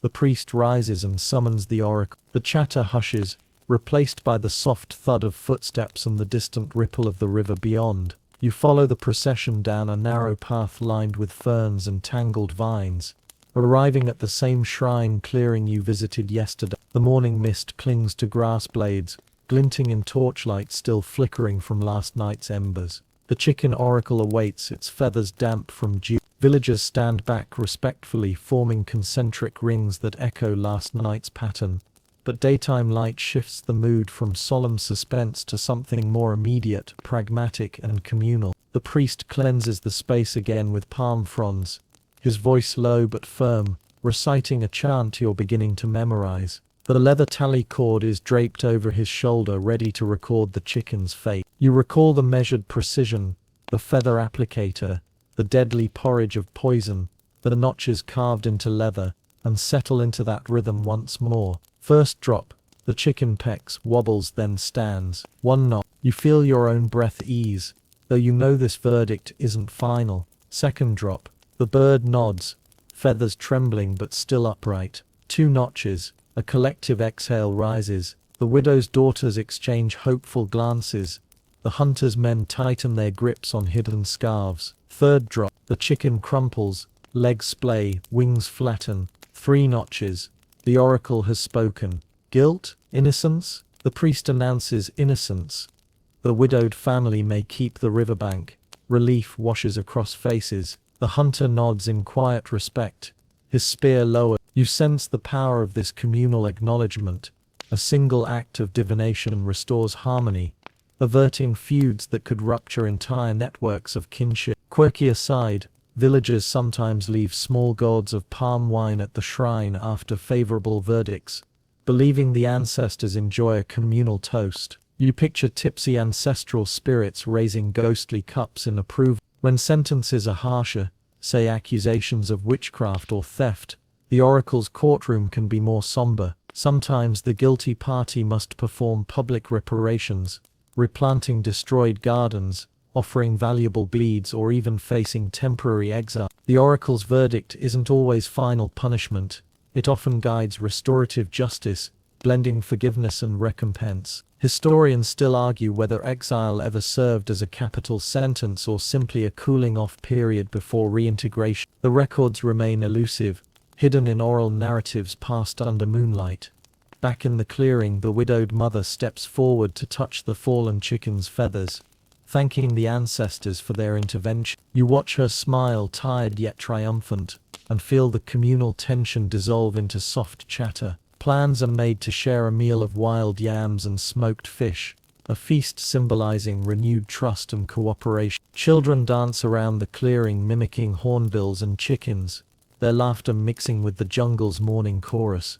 the priest rises and summons the oracle. The chatter hushes, replaced by the soft thud of footsteps and the distant ripple of the river beyond. You follow the procession down a narrow path lined with ferns and tangled vines, arriving at the same shrine clearing you visited yesterday. The morning mist clings to grass blades, glinting in torchlight still flickering from last night's embers. The chicken oracle awaits, its feathers damp from dew. Villagers stand back respectfully, forming concentric rings that echo last night's pattern. But daytime light shifts the mood from solemn suspense to something more immediate, pragmatic, and communal. The priest cleanses the space again with palm fronds, his voice low but firm, reciting a chant you're beginning to memorize. The leather tally cord is draped over his shoulder, ready to record the chicken's fate. You recall the measured precision, the feather applicator, the deadly porridge of poison, the notches carved into leather, and settle into that rhythm once more. First drop, the chicken pecks, wobbles, then stands. One knot, you feel your own breath ease, though you know this verdict isn't final. Second drop, the bird nods, feathers trembling but still upright. Two notches, a collective exhale rises. The widow's daughters exchange hopeful glances. The hunter's men tighten their grips on hidden scarves. Third drop, the chicken crumples, legs splay, wings flatten. Three notches, the oracle has spoken. Guilt? Innocence? The priest announces innocence. The widowed family may keep the riverbank. Relief washes across faces. The hunter nods in quiet respect, his spear lowered. You sense the power of this communal acknowledgement. A single act of divination restores harmony, averting feuds that could rupture entire networks of kinship. Quirky aside, villagers sometimes leave small gourds of palm wine at the shrine after favorable verdicts, believing the ancestors enjoy a communal toast. You picture tipsy ancestral spirits raising ghostly cups in approval. When sentences are harsher, say accusations of witchcraft or theft, the oracle's courtroom can be more somber. Sometimes the guilty party must perform public reparations, replanting destroyed gardens, offering valuable beads, or even facing temporary exile. The oracle's verdict isn't always final punishment. It often guides restorative justice, blending forgiveness and recompense. Historians still argue whether exile ever served as a capital sentence or simply a cooling-off period before reintegration. The records remain elusive. hidden in oral narratives passed under moonlight. Back in the clearing, the widowed mother steps forward to touch the fallen chicken's feathers, thanking the ancestors for their intervention. You watch her smile, tired yet triumphant, and feel the communal tension dissolve into soft chatter. Plans are made to share a meal of wild yams and smoked fish, a feast symbolizing renewed trust and cooperation. Children dance around the clearing, mimicking hornbills and chickens, their laughter mixing with the jungle's morning chorus.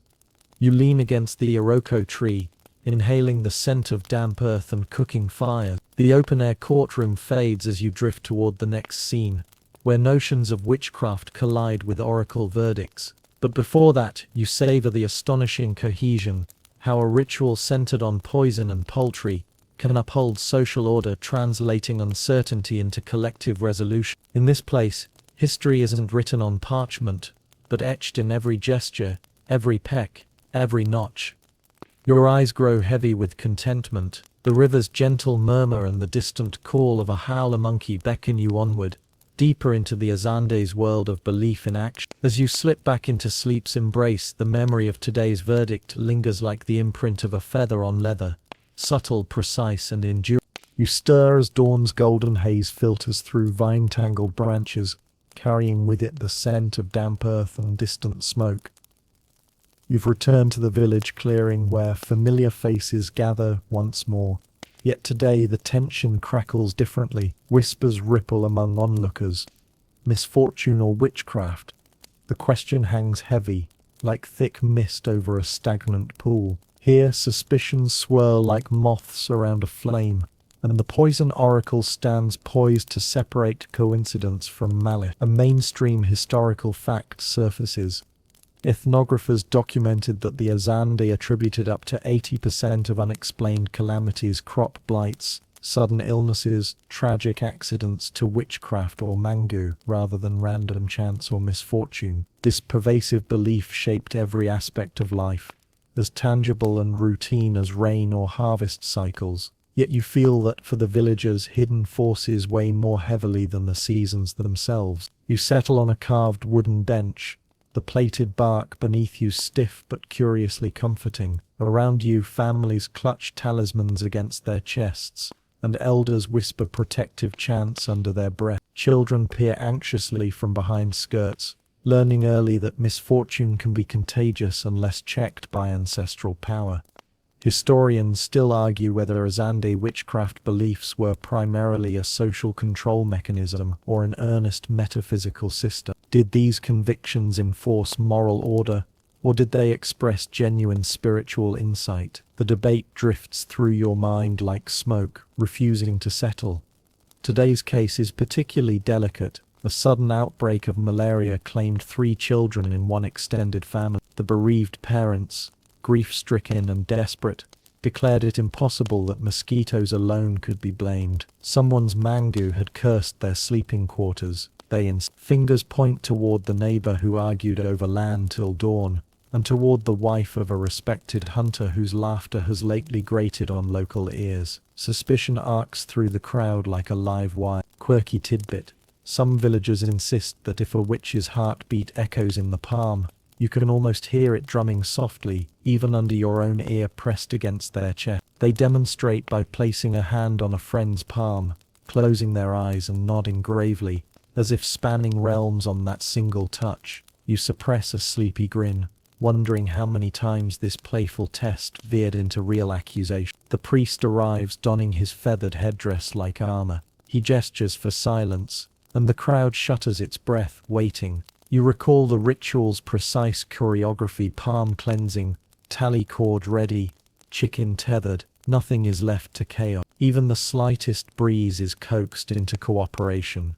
You lean against the iroko tree, inhaling the scent of damp earth and cooking fire. The open-air courtroom fades as you drift toward the next scene, where notions of witchcraft collide with oracle verdicts. But before that, you savor the astonishing cohesion, how a ritual centered on poison and poultry can uphold social order, translating uncertainty into collective resolution. In this place, history isn't written on parchment, but etched in every gesture, every peck, every notch. Your eyes grow heavy with contentment. The river's gentle murmur and the distant call of a howler monkey beckon you onward, deeper into the Azande's world of belief in action. As you slip back into sleep's embrace, the memory of today's verdict lingers like the imprint of a feather on leather, subtle, precise, and enduring. You stir as dawn's golden haze filters through vine-tangled branches, carrying with it the scent of damp earth and distant smoke. You've returned to the village clearing where familiar faces gather once more. Yet today the tension crackles differently. Whispers ripple among onlookers. Misfortune or witchcraft? The question hangs heavy, like thick mist over a stagnant pool. Here suspicions swirl like moths around a flame, and the poison oracle stands poised to separate coincidence from malice. A mainstream historical fact surfaces. Ethnographers documented that the Azande attributed up to 80% of unexplained calamities, crop blights, sudden illnesses, tragic accidents to witchcraft or mangu, rather than random chance or misfortune. This pervasive belief shaped every aspect of life, as tangible and routine as rain or harvest cycles. Yet you feel that for the villagers, hidden forces weigh more heavily than the seasons themselves. You settle on a carved wooden bench, the plated bark beneath you stiff but curiously comforting. Around you, families clutch talismans against their chests, and elders whisper protective chants under their breath. Children peer anxiously from behind skirts, learning early that misfortune can be contagious unless checked by ancestral power. Historians still argue whether Azande witchcraft beliefs were primarily a social control mechanism or an earnest metaphysical system. Did these convictions enforce moral order, or did they express genuine spiritual insight? The debate drifts through your mind like smoke, refusing to settle. Today's case is particularly delicate. A sudden outbreak of malaria claimed 3 children in one extended family. The bereaved parents, grief-stricken and desperate, declared it impossible that mosquitoes alone could be blamed. Someone's mangu had cursed their sleeping quarters. Fingers point toward the neighbor who argued over land till dawn, and toward the wife of a respected hunter whose laughter has lately grated on local ears. Suspicion arcs through the crowd like a live wire. Quirky tidbit: some villagers insist that if a witch's heartbeat echoes in the palm, you can almost hear it drumming softly, even under your own ear pressed against their chest. They demonstrate by placing a hand on a friend's palm, closing their eyes and nodding gravely, as if spanning realms on that single touch. You suppress a sleepy grin, wondering how many times this playful test veered into real accusation. The priest arrives, donning his feathered headdress like armor. He gestures for silence, and the crowd shudders its breath, waiting. You recall the ritual's precise choreography: palm cleansing, tally cord ready, chicken tethered. Nothing is left to chaos. Even the slightest breeze is coaxed into cooperation.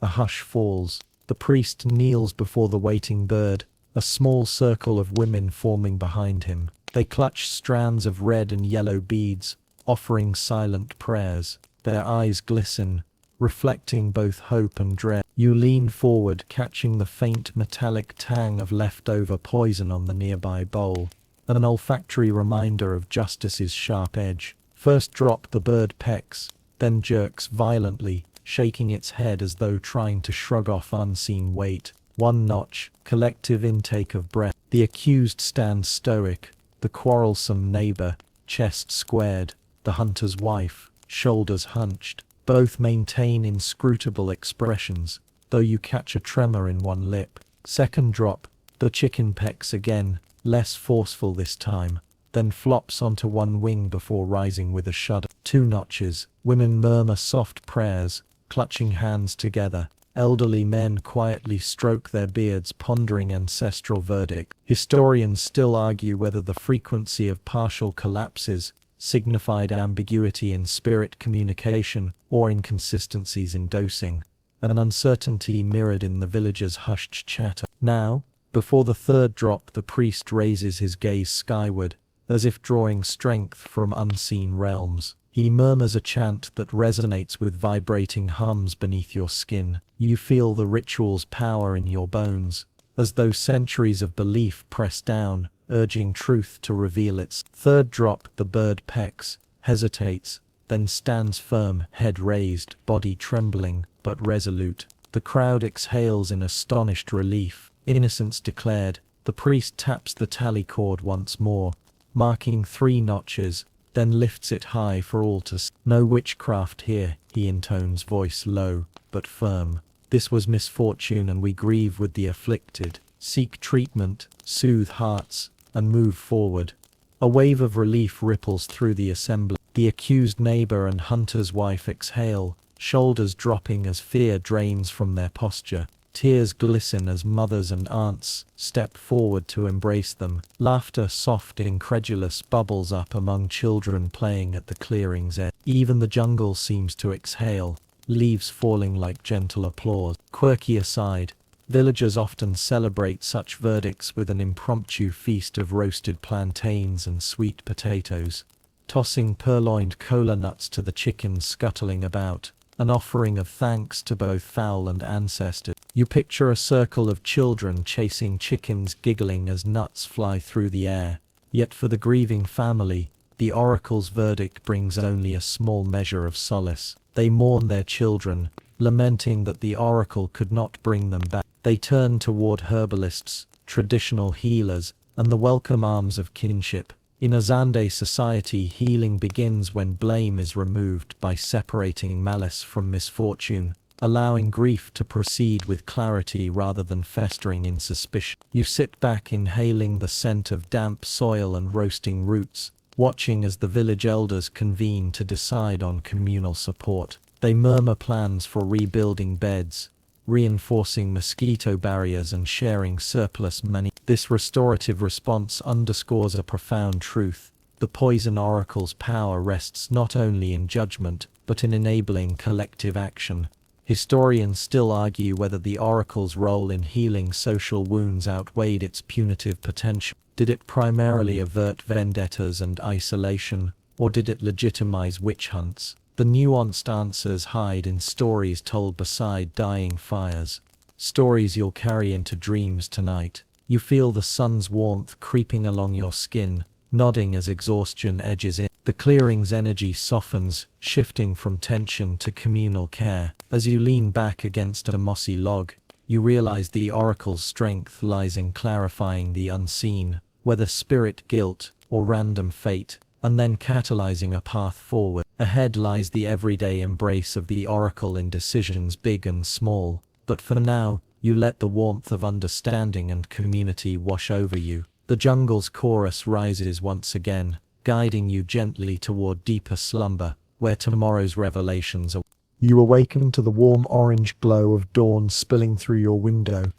A hush falls. The priest kneels before the waiting bird, a small circle of women forming behind him. They clutch strands of red and yellow beads, offering silent prayers. Their eyes glisten, reflecting both hope and dread. You lean forward, catching the faint metallic tang of leftover poison on the nearby bowl, an olfactory reminder of justice's sharp edge. First drop, the bird pecks, then jerks violently, shaking its head as though trying to shrug off unseen weight. One notch, collective intake of breath. The accused stands stoic, the quarrelsome neighbor, chest squared, the hunter's wife, shoulders hunched. Both maintain inscrutable expressions, though you catch a tremor in one lip. Second drop, the chicken pecks again, less forceful this time, then flops onto one wing before rising with a shudder. 2 notches, women murmur soft prayers, clutching hands together. Elderly men quietly stroke their beards, pondering ancestral verdict. Historians still argue whether the frequency of partial collapses signified ambiguity in spirit communication or inconsistencies in dosing, an uncertainty mirrored in the villagers' hushed chatter. Now, before the third drop, the priest raises his gaze skyward, as if drawing strength from unseen realms. He murmurs a chant that resonates with vibrating hums beneath your skin. You feel the ritual's power in your bones, as though centuries of belief press down, urging truth to reveal its. Third drop, the bird pecks, hesitates, then stands firm, head raised, body trembling, but resolute. The crowd exhales in astonished relief. Innocence declared. The priest taps the tally cord once more, marking 3 notches, then lifts it high for all to see. No witchcraft here, he intones, voice low, but firm. This was misfortune, and we grieve with the afflicted. Seek treatment, soothe hearts, and move forward. A wave of relief ripples through the assembly. The accused neighbor and hunter's wife exhale, shoulders dropping as fear drains from their posture. Tears glisten as mothers and aunts step forward to embrace them. Laughter, soft, incredulous, bubbles up among children playing at the clearing's edge. Even the jungle seems to exhale, leaves falling like gentle applause. Quirky aside, villagers often celebrate such verdicts with an impromptu feast of roasted plantains and sweet potatoes, tossing purloined cola nuts to the chickens scuttling about, an offering of thanks to both fowl and ancestors. You picture a circle of children chasing chickens, giggling as nuts fly through the air. Yet for the grieving family, the oracle's verdict brings only a small measure of solace. They mourn their children, lamenting that the oracle could not bring them back. They turn toward herbalists, traditional healers, and the welcome arms of kinship. In Azande society, healing begins when blame is removed by separating malice from misfortune, allowing grief to proceed with clarity rather than festering in suspicion. You sit back, inhaling the scent of damp soil and roasting roots, watching as the village elders convene to decide on communal support. They murmur plans for rebuilding beds, reinforcing mosquito barriers, and sharing surplus money. This restorative response underscores a profound truth. The poison oracle's power rests not only in judgment, but in enabling collective action. Historians still argue whether the oracle's role in healing social wounds outweighed its punitive potential. Did it primarily avert vendettas and isolation, or did it legitimize witch hunts? The nuanced answers hide in stories told beside dying fires. Stories you'll carry into dreams tonight. You feel the sun's warmth creeping along your skin, nodding as exhaustion edges in. The clearing's energy softens, shifting from tension to communal care. As you lean back against a mossy log, you realize the oracle's strength lies in clarifying the unseen, whether spirit, guilt, or random fate, and then catalyzing a path forward. Ahead lies the everyday embrace of the oracle in decisions big and small, but for now, you let the warmth of understanding and community wash over you. The jungle's chorus rises once again, guiding you gently toward deeper slumber, where tomorrow's revelations are. You awaken to the warm orange glow of dawn spilling through your window.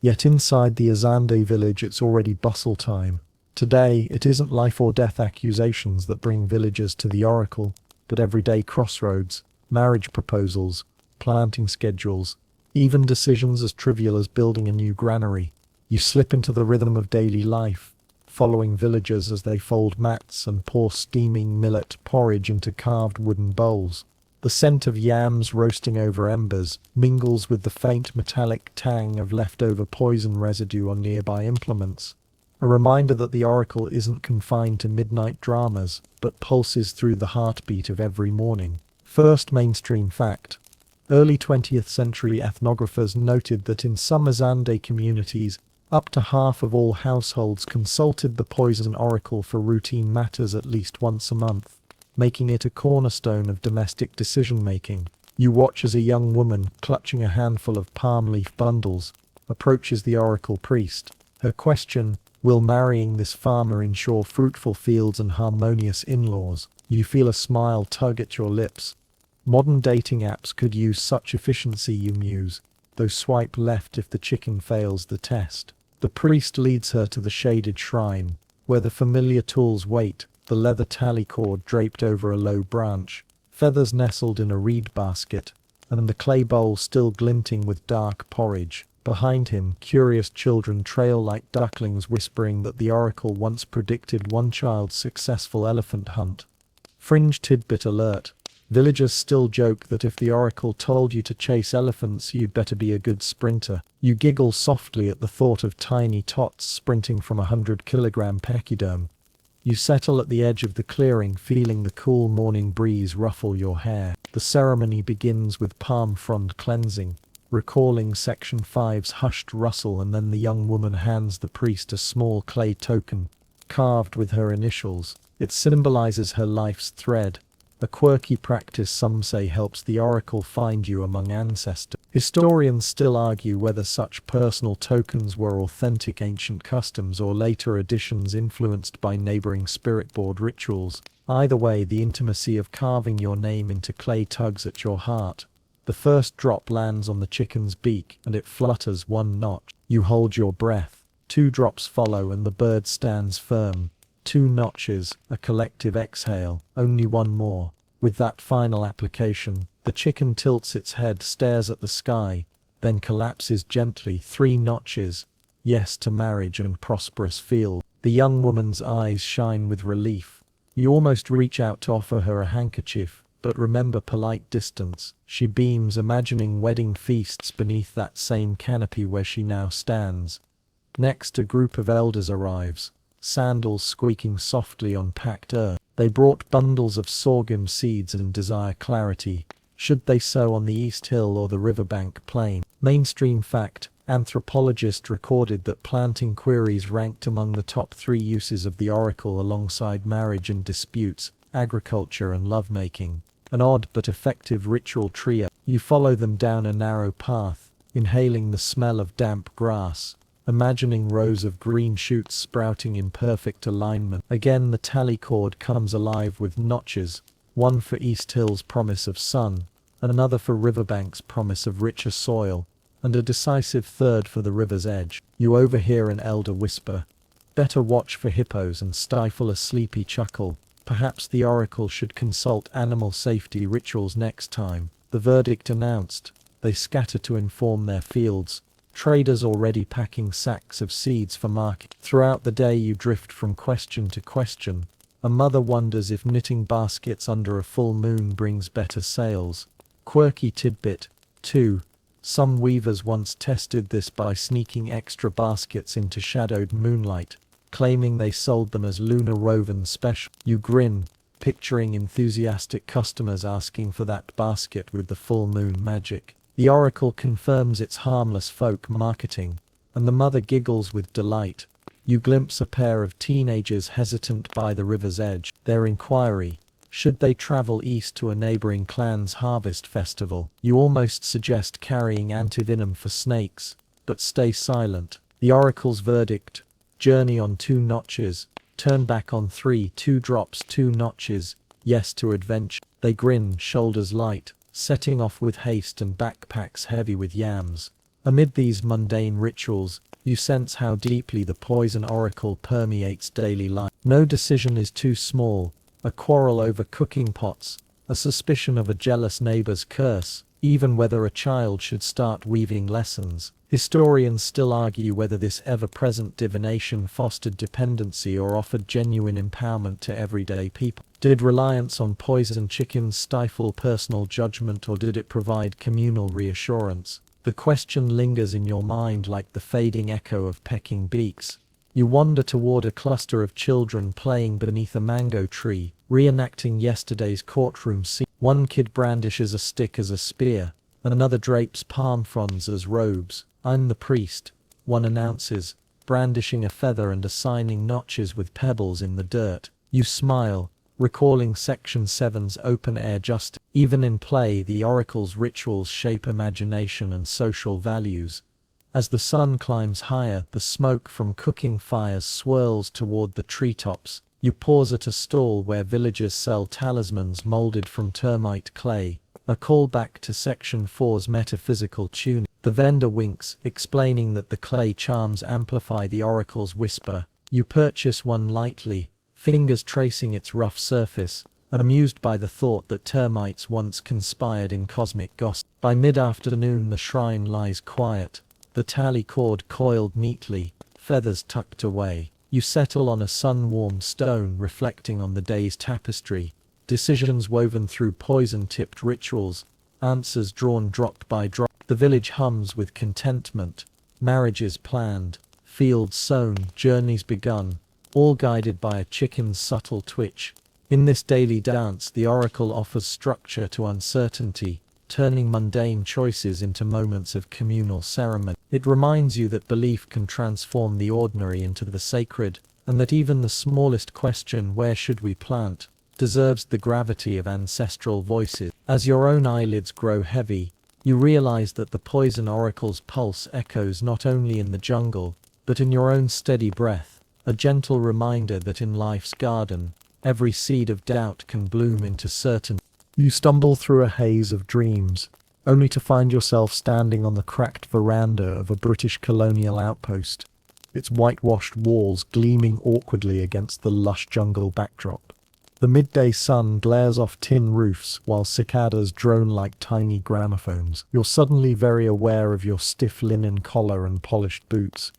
Yet inside the Azande village, it's already bustle time. Today, it isn't life or death accusations that bring villagers to the oracle, but everyday crossroads, marriage proposals, planting schedules, even decisions as trivial as building a new granary. You slip into the rhythm of daily life, following villagers as they fold mats and pour steaming millet porridge into carved wooden bowls. The scent of yams roasting over embers mingles with the faint metallic tang of leftover poison residue on nearby implements. A reminder that the oracle isn't confined to midnight dramas, but pulses through the heartbeat of every morning. First mainstream fact. Early 20th century ethnographers noted that in some Azande communities, up to half of all households consulted the poison oracle for routine matters at least once a month, making it a cornerstone of domestic decision-making. You watch as a young woman, clutching a handful of palm leaf bundles, approaches the oracle priest. Her question: will marrying this farmer ensure fruitful fields and harmonious in-laws? You feel a smile tug at your lips. Modern dating apps could use such efficiency, you muse, though swipe left if the chicken fails the test. The priest leads her to the shaded shrine, where the familiar tools wait, the leather tally cord draped over a low branch, feathers nestled in a reed basket, and the clay bowl still glinting with dark porridge. Behind him, curious children trail like ducklings, whispering that the oracle once predicted one child's successful elephant hunt. Fringe tidbit alert. Villagers still joke that if the oracle told you to chase elephants, you'd better be a good sprinter. You giggle softly at the thought of tiny tots sprinting from 100-kilogram pachyderm. You settle at the edge of the clearing, feeling the cool morning breeze ruffle your hair. The ceremony begins with palm frond cleansing, recalling Section 5's hushed rustle, and then the young woman hands the priest a small clay token, carved with her initials. It symbolizes her life's thread. A quirky practice some say helps the oracle find you among ancestors. Historians still argue whether such personal tokens were authentic ancient customs or later additions influenced by neighboring spirit board rituals. Either way, the intimacy of carving your name into clay tugs at your heart. The first drop lands on the chicken's beak, and it flutters one notch. You hold your breath. 2 drops follow, and the bird stands firm. 2 notches, a collective exhale, only 1 more. With that final application, the chicken tilts its head, stares at the sky, then collapses gently. 3 notches, yes to marriage and prosperous field. The young woman's eyes shine with relief. You almost reach out to offer her a handkerchief, but remember polite distance. She beams, imagining wedding feasts beneath that same canopy where she now stands. Next, a group of elders arrives, sandals squeaking softly on packed earth. They brought bundles of sorghum seeds and desire clarity. Should they sow on the East Hill or the riverbank plain? Mainstream fact: anthropologists recorded that planting queries ranked among the top 3 uses of the oracle alongside marriage and disputes, agriculture and lovemaking. An odd but effective ritual trio. You follow them down a narrow path, inhaling the smell of damp grass, imagining rows of green shoots sprouting in perfect alignment. Again the tally cord comes alive with notches, 1 for East Hill's promise of sun, another for Riverbank's promise of richer soil, and a decisive 3rd for the river's edge. You overhear an elder whisper, "Better watch for hippos," and stifle a sleepy chuckle. Perhaps the oracle should consult animal safety rituals next time. The verdict announced, they scatter to inform their fields, traders already packing sacks of seeds for market. Throughout the day you drift from question to question. A mother wonders if knitting baskets under a full moon brings better sales. Quirky tidbit: 2. Some weavers once tested this by sneaking extra baskets into shadowed moonlight, claiming they sold them as lunar woven special. You grin, picturing enthusiastic customers asking for that basket with the full moon magic. The oracle confirms it's harmless folk marketing, and the mother giggles with delight. You glimpse a pair of teenagers hesitant by the river's edge. Their inquiry: should they travel east to a neighboring clan's harvest festival? You almost suggest carrying antivenom for snakes, but stay silent. The oracle's verdict: journey on 2 notches, turn back on 3, 2 drops, 2 notches, yes to adventure. They grin, shoulders light, setting off with haste and backpacks heavy with yams. Amid these mundane rituals, you sense how deeply the poison oracle permeates daily life. No decision is too small: a quarrel over cooking pots, a suspicion of a jealous neighbor's curse, even whether a child should start weaving lessons. Historians still argue whether this ever-present divination fostered dependency or offered genuine empowerment to everyday people. Did reliance on poisoned chickens stifle personal judgment, or did it provide communal reassurance? The question lingers in your mind like the fading echo of pecking beaks. You wander toward a cluster of children playing beneath a mango tree, reenacting yesterday's courtroom scene. One kid brandishes a stick as a spear, Another drapes palm fronds as robes. "I'm the priest," one announces, brandishing a feather and assigning notches with pebbles in the dirt. You smile, recalling Section 7's open-air justice. Even in play, the oracle's rituals shape imagination and social values. As the sun climbs higher, the smoke from cooking fires swirls toward the treetops. You pause at a stall where villagers sell talismans molded from termite clay, a callback to Section 4's metaphysical tuning. The vendor winks, explaining that the clay charms amplify the oracle's whisper. You purchase one lightly, fingers tracing its rough surface, amused by the thought that termites once conspired in cosmic gossip. By mid-afternoon the shrine lies quiet, the tally cord coiled neatly, feathers tucked away. You settle on a sun-warmed stone reflecting on the day's tapestry, decisions woven through poison-tipped rituals, answers drawn drop by drop. The village hums with contentment, marriages planned, fields sown, journeys begun, all guided by a chicken's subtle twitch. In this daily dance, the oracle offers structure to uncertainty, turning mundane choices into moments of communal ceremony. It reminds you that belief can transform the ordinary into the sacred, and that even the smallest question, "Where should we plant?" deserves the gravity of ancestral voices. As your own eyelids grow heavy, you realize that the poison oracle's pulse echoes not only in the jungle, but in your own steady breath, a gentle reminder that in life's garden, every seed of doubt can bloom into certainty. You stumble through a haze of dreams, only to find yourself standing on the cracked veranda of a British colonial outpost, its whitewashed walls gleaming awkwardly against the lush jungle backdrop. The midday sun glares off tin roofs while cicadas drone like tiny gramophones. You're suddenly very aware of your stiff linen collar and polished boots,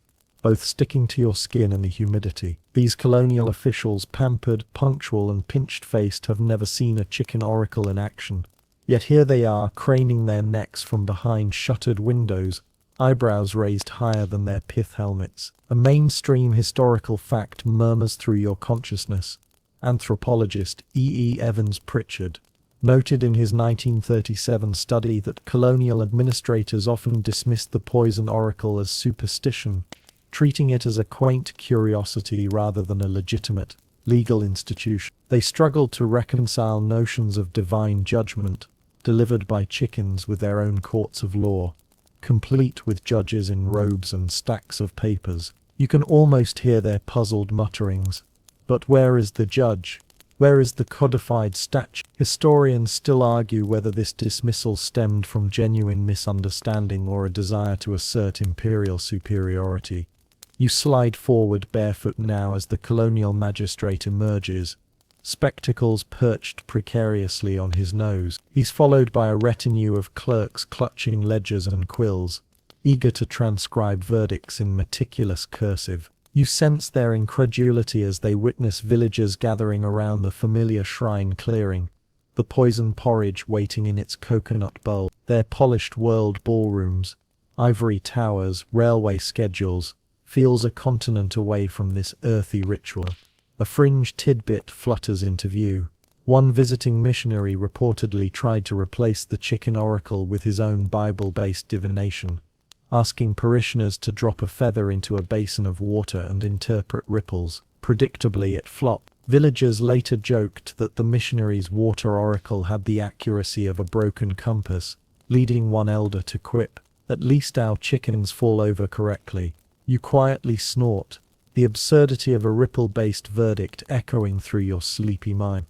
both sticking to your skin in the humidity. These colonial officials, pampered, punctual and pinch-faced, have never seen a chicken oracle in action. Yet here they are, craning their necks from behind shuttered windows, eyebrows raised higher than their pith helmets. A mainstream historical fact murmurs through your consciousness. Anthropologist E. Evans Pritchard noted in his 1937 study that colonial administrators often dismissed the poison oracle as superstition, treating it as a quaint curiosity rather than a legitimate, legal institution. They struggled to reconcile notions of divine judgment, delivered by chickens, with their own courts of law, complete with judges in robes and stacks of papers. You can almost hear their puzzled mutterings. But where is the judge? Where is the codified statute? Historians still argue whether this dismissal stemmed from genuine misunderstanding or a desire to assert imperial superiority. You slide forward barefoot now as the colonial magistrate emerges, spectacles perched precariously on his nose. He's followed by a retinue of clerks clutching ledgers and quills, eager to transcribe verdicts in meticulous cursive. You sense their incredulity as they witness villagers gathering around the familiar shrine clearing, the poison porridge waiting in its coconut bowl. Their polished world ballrooms, ivory towers, railway schedules, feels a continent away from this earthy ritual. A fringe tidbit flutters into view. One visiting missionary reportedly tried to replace the chicken oracle with his own Bible-based divination, asking parishioners to drop a feather into a basin of water and interpret ripples. Predictably, it flopped. Villagers later joked that the missionary's water oracle had the accuracy of a broken compass, leading one elder to quip, "At least our chickens fall over correctly." You quietly snort, the absurdity of a ripple-based verdict echoing through your sleepy mind.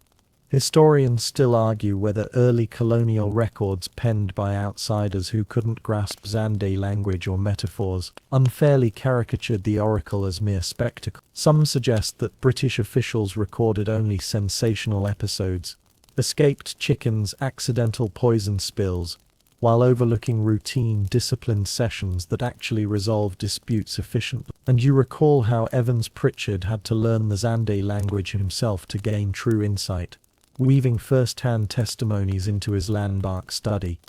Historians still argue whether early colonial records penned by outsiders who couldn't grasp Azande language or metaphors unfairly caricatured the oracle as mere spectacle. Some suggest that British officials recorded only sensational episodes, escaped chickens, accidental poison spills, while overlooking routine, disciplined sessions that actually resolved disputes efficiently. And you recall how Evans Pritchard had to learn the Azande language himself to gain true insight, weaving first-hand testimonies into his landmark study.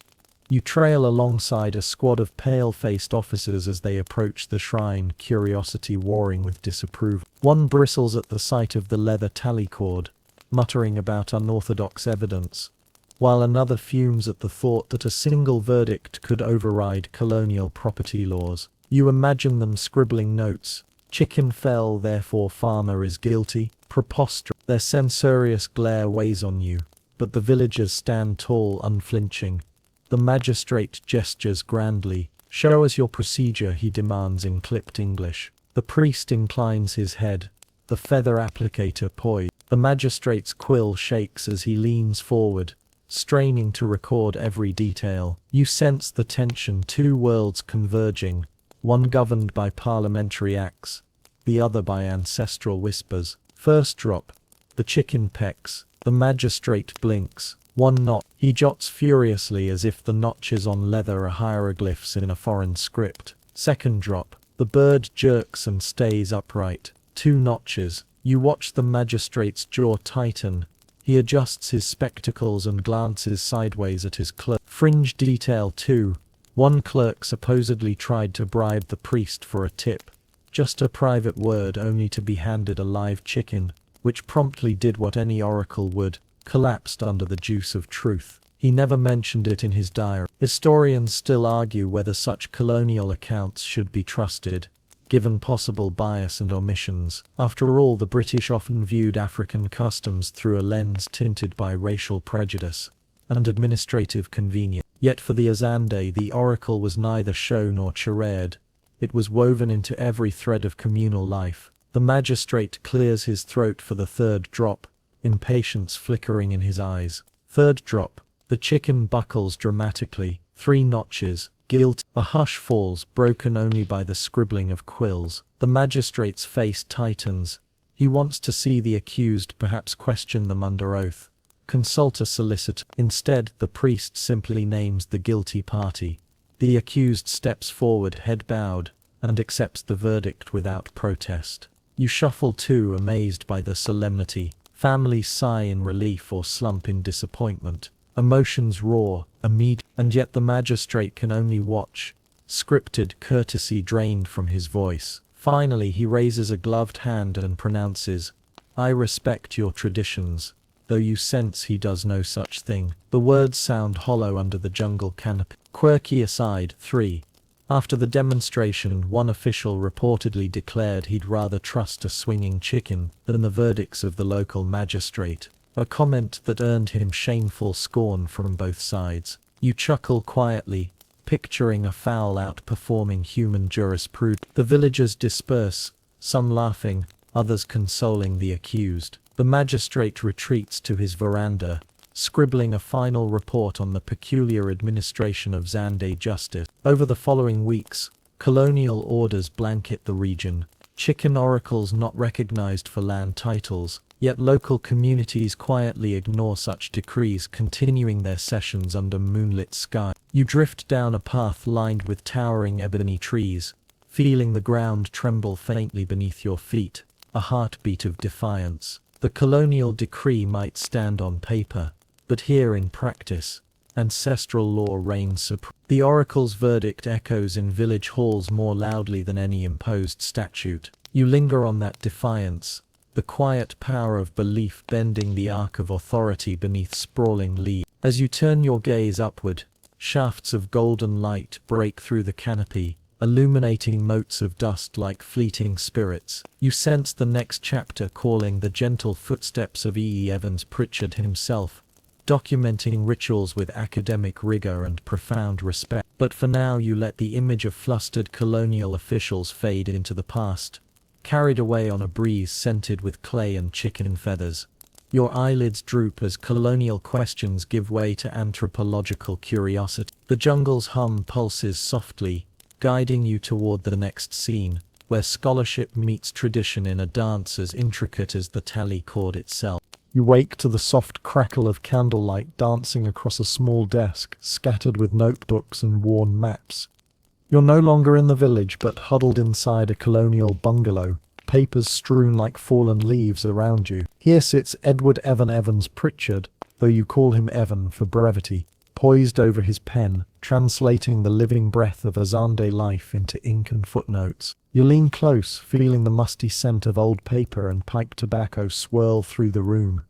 You trail alongside a squad of pale-faced officers as they approach the shrine, curiosity warring with disapproval. One bristles at the sight of the leather tally cord, muttering about unorthodox evidence, while another fumes at the thought that a single verdict could override colonial property laws. You imagine them scribbling notes. Chicken fell, therefore farmer is guilty. Preposterous. Their censorious glare weighs on you, but the villagers stand tall, unflinching. The magistrate gestures grandly. Show us your procedure, he demands in clipped English. The priest inclines his head, the feather applicator poised. The magistrate's quill shakes as he leans forward, straining to record every detail. You sense the tension, two worlds converging, one governed by parliamentary acts, the other by ancestral whispers. First drop. The chicken pecks. The magistrate blinks. One notch. He jots furiously as if the notches on leather are hieroglyphs in a foreign script. Second drop. The bird jerks and stays upright. 2 notches. You watch the magistrate's jaw tighten. He adjusts his spectacles and glances sideways at his clerk. Fringe detail 2. One clerk supposedly tried to bribe the priest for a tip. Just a private word, only to be handed a live chicken, which promptly did what any oracle would, collapsed under the juice of truth. He never mentioned it in his diary. Historians still argue whether such colonial accounts should be trusted, given possible bias and omissions. After all, the British often viewed African customs through a lens tinted by racial prejudice and administrative convenience. Yet for the Azande, the oracle was neither show nor charade. It was woven into every thread of communal life. The magistrate clears his throat for the third drop, impatience flickering in his eyes. Third drop. The chicken buckles dramatically. 3 notches. Guilt. A hush falls, broken only by the scribbling of quills. The magistrate's face tightens. He wants to see the accused, perhaps question them under oath. Consult a solicitor. Instead, the priest simply names the guilty party. The accused steps forward, head bowed, and accepts the verdict without protest. You shuffle too, amazed by the solemnity. Families sigh in relief or slump in disappointment. Emotions roar, and yet the magistrate can only watch. Scripted courtesy drained from his voice. Finally he raises a gloved hand and pronounces, "I respect your traditions," though you sense he does no such thing. The words sound hollow under the jungle canopy. Quirky aside. 3. After the demonstration, one official reportedly declared he'd rather trust a swinging chicken than the verdicts of the local magistrate, a comment that earned him shameful scorn from both sides. You chuckle quietly, picturing a foul outperforming human jurisprudence. The villagers disperse, some laughing, others consoling the accused. The magistrate retreats to his veranda, scribbling a final report on the peculiar administration of Zande justice. Over the following weeks, colonial orders blanket the region, chicken oracles not recognized for land titles, yet local communities quietly ignore such decrees, continuing their sessions under moonlit sky. You drift down a path lined with towering ebony trees, feeling the ground tremble faintly beneath your feet, a heartbeat of defiance. The colonial decree might stand on paper, but here in practice, ancestral law reigns supreme. The oracle's verdict echoes in village halls more loudly than any imposed statute. You linger on that defiance, the quiet power of belief bending the arc of authority beneath sprawling leaves. As you turn your gaze upward, shafts of golden light break through the canopy, illuminating motes of dust like fleeting spirits. You sense the next chapter calling, the gentle footsteps of E. Evans Pritchard himself, documenting rituals with academic rigor and profound respect. But for now you let the image of flustered colonial officials fade into the past, carried away on a breeze scented with clay and chicken feathers. Your eyelids droop as colonial questions give way to anthropological curiosity. The jungle's hum pulses softly, guiding you toward the next scene, where scholarship meets tradition in a dance as intricate as the tally chord itself. You wake to the soft crackle of candlelight dancing across a small desk, scattered with notebooks and worn maps. You're no longer in the village, but huddled inside a colonial bungalow, papers strewn like fallen leaves around you. Here sits Edward Evan Evans Pritchard, though you call him Evan for brevity, poised over his pen, translating the living breath of Azande life into ink and footnotes. You lean close, feeling the musty scent of old paper and pipe tobacco swirl through the room.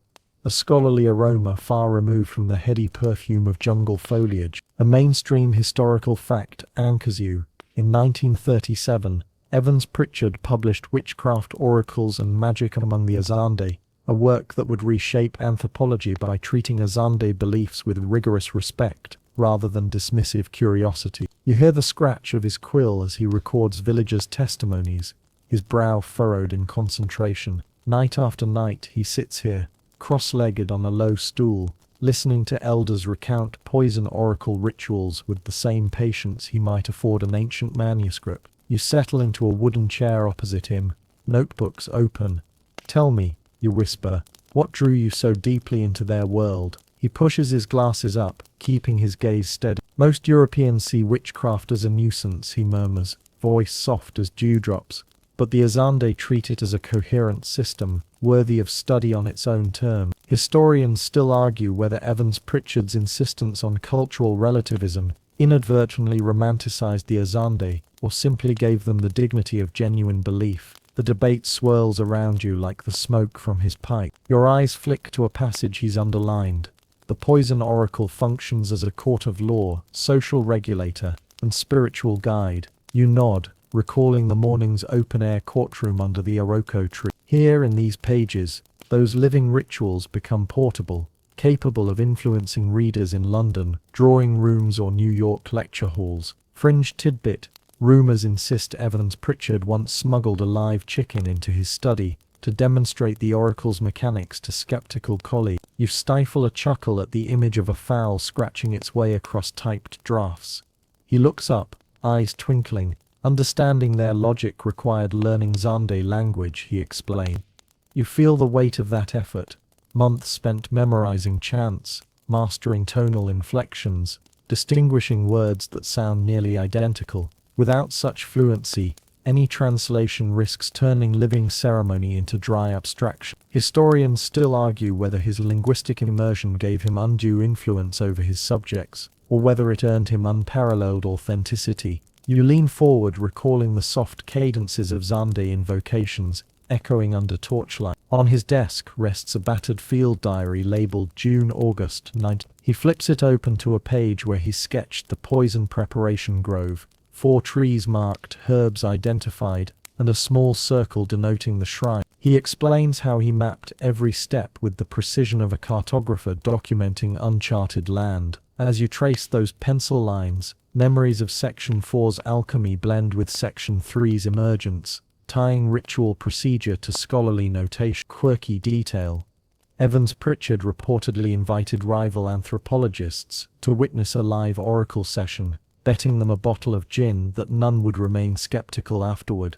a scholarly aroma far removed from the heady perfume of jungle foliage. A mainstream historical fact anchors you. In 1937, Evans Pritchard published Witchcraft, Oracles and Magic Among the Azande, a work that would reshape anthropology by treating Azande beliefs with rigorous respect, rather than dismissive curiosity. You hear the scratch of his quill as he records villagers' testimonies, his brow furrowed in concentration. Night after night he sits here, cross-legged on a low stool, listening to elders recount poison oracle rituals with the same patience he might afford an ancient manuscript. You settle into a wooden chair opposite him, notebooks open. "Tell me," you whisper, "what drew you so deeply into their world?" He pushes his glasses up, keeping his gaze steady. "Most Europeans see witchcraft as a nuisance," he murmurs, voice soft as dewdrops. "But the Azande treat it as a coherent system, worthy of study on its own terms." Historians still argue whether Evans Pritchard's insistence on cultural relativism inadvertently romanticized the Azande, or simply gave them the dignity of genuine belief. The debate swirls around you like the smoke from his pipe. Your eyes flick to a passage he's underlined. The poison oracle functions as a court of law, social regulator, and spiritual guide. You nod, recalling the morning's open-air courtroom under the Iroko tree. Here in these pages, those living rituals become portable, capable of influencing readers in London, drawing rooms or New York lecture halls. Fringe tidbit: rumors insist Evans Pritchard once smuggled a live chicken into his study to demonstrate the oracle's mechanics to skeptical colleagues. You stifle a chuckle at the image of a fowl scratching its way across typed drafts. He looks up, eyes twinkling. "Understanding their logic required learning Zande language," he explained. You feel the weight of that effort. Months spent memorizing chants, mastering tonal inflections, distinguishing words that sound nearly identical. Without such fluency, any translation risks turning living ceremony into dry abstraction. Historians still argue whether his linguistic immersion gave him undue influence over his subjects, or whether it earned him unparalleled authenticity. You lean forward, recalling the soft cadences of Zande invocations, echoing under torchlight. On his desk rests a battered field diary labeled June-August 9. He flips it open to a page where he sketched the poison preparation grove, 4 trees marked, herbs identified, and a small circle denoting the shrine. He explains how he mapped every step with the precision of a cartographer documenting uncharted land. As you trace those pencil lines, memories of Section 4's alchemy blend with Section 3's emergence, tying ritual procedure to scholarly notation. Quirky detail: Evans Pritchard reportedly invited rival anthropologists to witness a live oracle session, betting them a bottle of gin that none would remain skeptical afterward.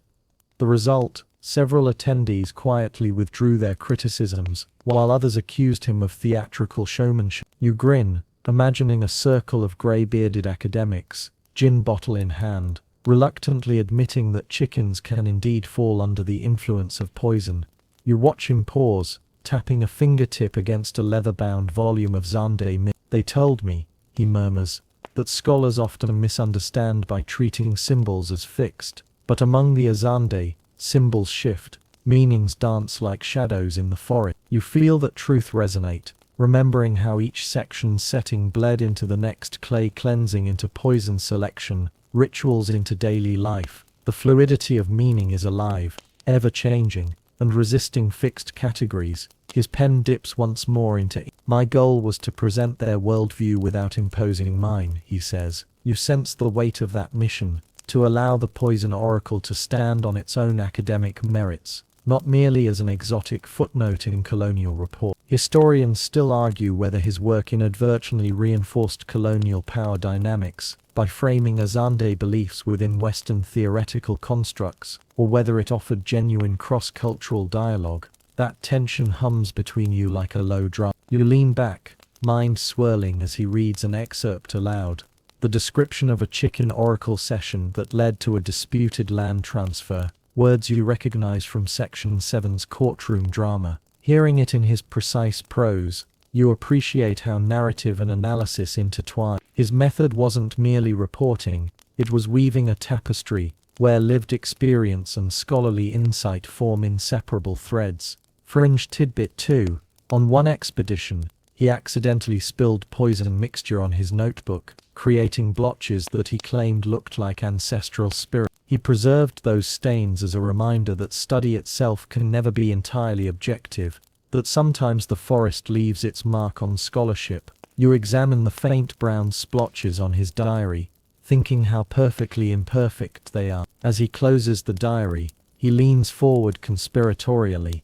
The result: several attendees quietly withdrew their criticisms, while others accused him of theatrical showmanship. You grin, imagining a circle of grey-bearded academics, gin bottle in hand, reluctantly admitting that chickens can indeed fall under the influence of poison. You watch him pause, tapping a fingertip against a leather-bound volume of Zande myth. "They told me," he murmurs, "that scholars often misunderstand by treating symbols as fixed, but among the Azande, symbols shift, meanings dance like shadows in the forest." You feel that truth resonate, remembering how each section's setting bled into the next, clay cleansing into poison selection, rituals into daily life. The fluidity of meaning is alive, ever-changing, and resisting fixed categories. His pen dips once more into ink. "My goal was to present their worldview without imposing mine," he says. You sense the weight of that mission, to allow the poison oracle to stand on its own academic merits, not merely as an exotic footnote in colonial report. Historians still argue whether his work inadvertently reinforced colonial power dynamics by framing Azande beliefs within Western theoretical constructs, or whether it offered genuine cross-cultural dialogue. That tension hums between you like a low drum. You lean back, mind swirling as he reads an excerpt aloud. The description of a chicken oracle session that led to a disputed land transfer, words you recognize from Section 7's courtroom drama. Hearing it in his precise prose, you appreciate how narrative and analysis intertwine. His method wasn't merely reporting, it was weaving a tapestry, where lived experience and scholarly insight form inseparable threads. Fringe tidbit 2. On one expedition, he accidentally spilled poison mixture on his notebook, creating blotches that he claimed looked like ancestral spirits. He preserved those stains as a reminder that study itself can never be entirely objective, that sometimes the forest leaves its mark on scholarship. You examine the faint brown splotches on his diary, thinking how perfectly imperfect they are. As he closes the diary, he leans forward conspiratorially.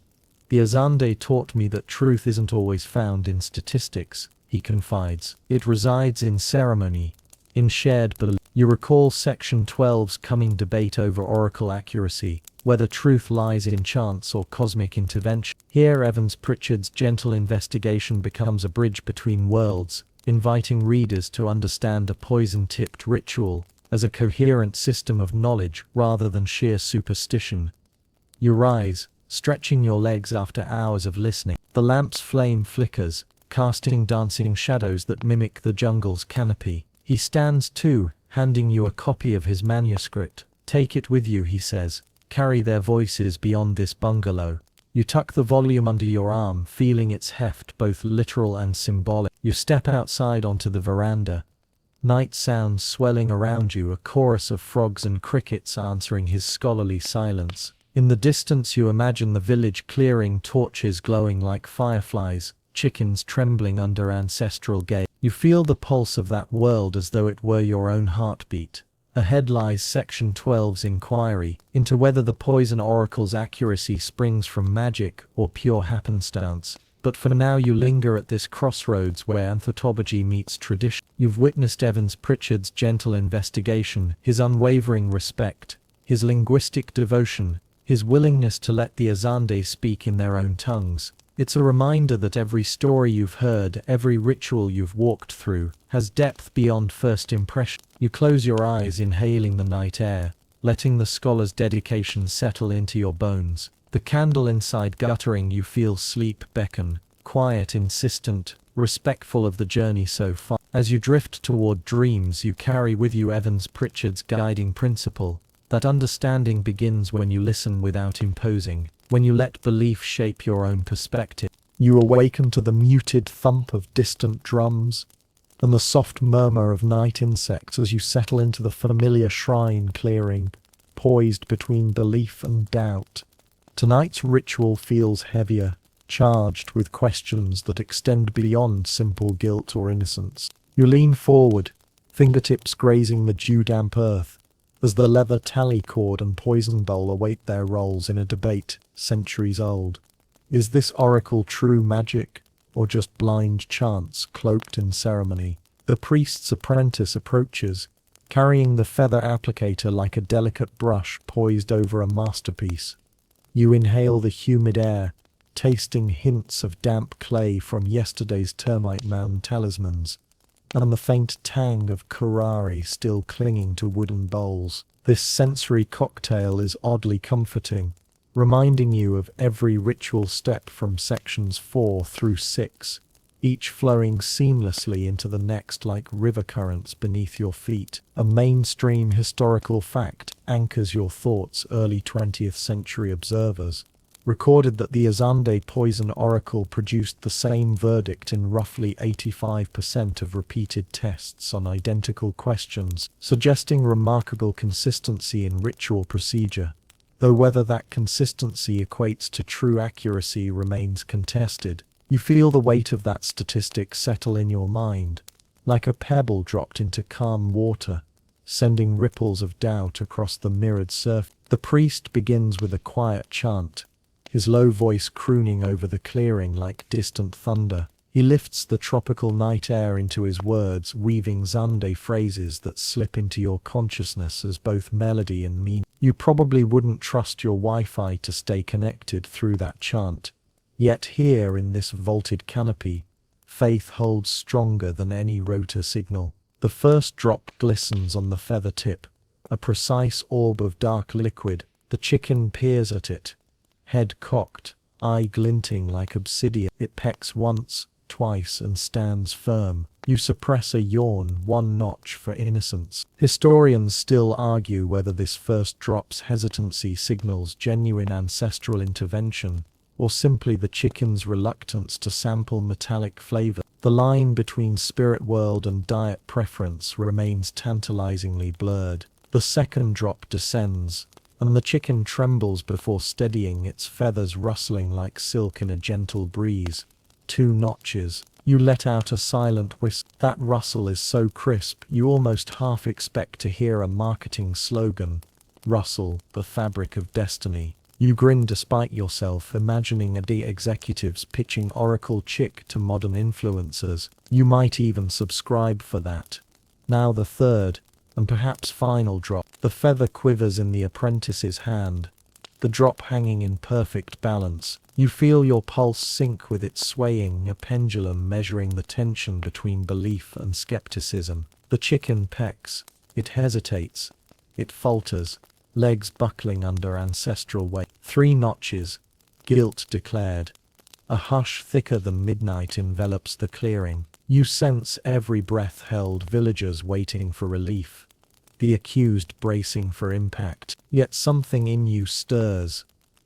The Azande taught me that truth isn't always found in statistics, he confides. It resides in ceremony, in shared belief. You recall Section 12's coming debate over oracle accuracy, whether truth lies in chance or cosmic intervention. Here Evans Pritchard's gentle investigation becomes a bridge between worlds, inviting readers to understand a poison-tipped ritual as a coherent system of knowledge rather than sheer superstition. You rise, stretching your legs after hours of listening. The lamp's flame flickers, casting dancing shadows that mimic the jungle's canopy. He stands too, handing you a copy of his manuscript. Take it with you, he says. Carry their voices beyond this bungalow. You tuck the volume under your arm, feeling its heft both literal and symbolic. You step outside onto the veranda. Night sounds swelling around you, a chorus of frogs and crickets answering his scholarly silence. In the distance you imagine the village clearing, torches glowing like fireflies, chickens trembling under ancestral gaze. You feel the pulse of that world as though it were your own heartbeat. Ahead lies Section 12's inquiry into whether the poison oracle's accuracy springs from magic or pure happenstance. But for now you linger at this crossroads where anthropology meets tradition. You've witnessed Evans Pritchard's gentle investigation, his unwavering respect, his linguistic devotion, his willingness to let the Azande speak in their own tongues. It's a reminder that every story you've heard, every ritual you've walked through, has depth beyond first impression. You close your eyes, inhaling the night air, letting the scholar's dedication settle into your bones. The candle inside guttering, you feel sleep beckon, quiet, insistent, respectful of the journey so far. As you drift toward dreams, you carry with you Evans Pritchard's guiding principle, that understanding begins when you listen without imposing, when you let belief shape your own perspective. You awaken to the muted thump of distant drums and the soft murmur of night insects as you settle into the familiar shrine clearing, poised between belief and doubt. Tonight's ritual feels heavier, charged with questions that extend beyond simple guilt or innocence. You lean forward, fingertips grazing the dew-damp earth, as the leather tally cord and poison bowl await their roles in a debate centuries old. Is this oracle true magic, or just blind chance cloaked in ceremony? The priest's apprentice approaches, carrying the feather applicator like a delicate brush poised over a masterpiece. You inhale the humid air, tasting hints of damp clay from yesterday's termite mound talismans, and the faint tang of curare still clinging to wooden bowls. This sensory cocktail is oddly comforting, reminding you of every ritual step from sections 4 through 6, each flowing seamlessly into the next like river currents beneath your feet. A mainstream historical fact anchors your thoughts. Early 20th century observers recorded that the Azande poison oracle produced the same verdict in roughly 85% of repeated tests on identical questions, suggesting remarkable consistency in ritual procedure, though whether that consistency equates to true accuracy remains contested. You feel the weight of that statistic settle in your mind, like a pebble dropped into calm water, sending ripples of doubt across the mirrored surface. The priest begins with a quiet chant, his low voice crooning over the clearing like distant thunder. He lifts the tropical night air into his words, weaving Zande phrases that slip into your consciousness as both melody and meaning. You probably wouldn't trust your Wi-Fi to stay connected through that chant. Yet here in this vaulted canopy, faith holds stronger than any rotor signal. The first drop glistens on the feather tip, a precise orb of dark liquid. The chicken peers at it, head cocked, eye glinting like obsidian. It pecks once, twice, and stands firm. You suppress a yawn, one notch for innocence. Historians still argue whether this first drop's hesitancy signals genuine ancestral intervention, or simply the chicken's reluctance to sample metallic flavor. The line between spirit world and diet preference remains tantalizingly blurred. The second drop descends, and the chicken trembles before steadying, its feathers rustling like silk in a gentle breeze. 2 notches. You let out a silent whistle. That rustle is so crisp, you almost half expect to hear a marketing slogan. Rustle, the fabric of destiny. You grin despite yourself, imagining AD executives pitching Oracle chick to modern influencers. You might even subscribe for that. Now the third, and perhaps final drop. The feather quivers in the apprentice's hand, the drop hanging in perfect balance. You feel your pulse sync with it, swaying, a pendulum measuring the tension between belief and skepticism. The chicken pecks. It hesitates. It falters, legs buckling under ancestral weight. 3 notches. Guilt declared. A hush thicker than midnight envelops the clearing. You sense every breath held, villagers waiting for relief, the accused bracing for impact. Yet something in you stirs.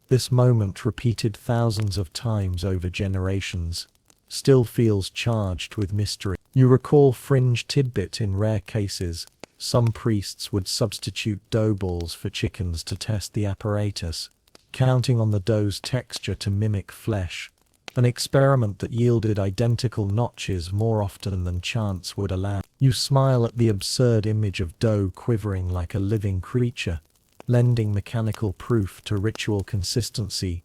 This moment, repeated thousands of times over generations, still feels charged with mystery. You recall fringe tidbit in rare cases. Some priests would substitute dough balls for chickens to test the apparatus, counting on the dough's texture to mimic flesh. An experiment that yielded identical notches more often than chance would allow. You smile at the absurd image of dough quivering like a living creature, lending mechanical proof to ritual consistency.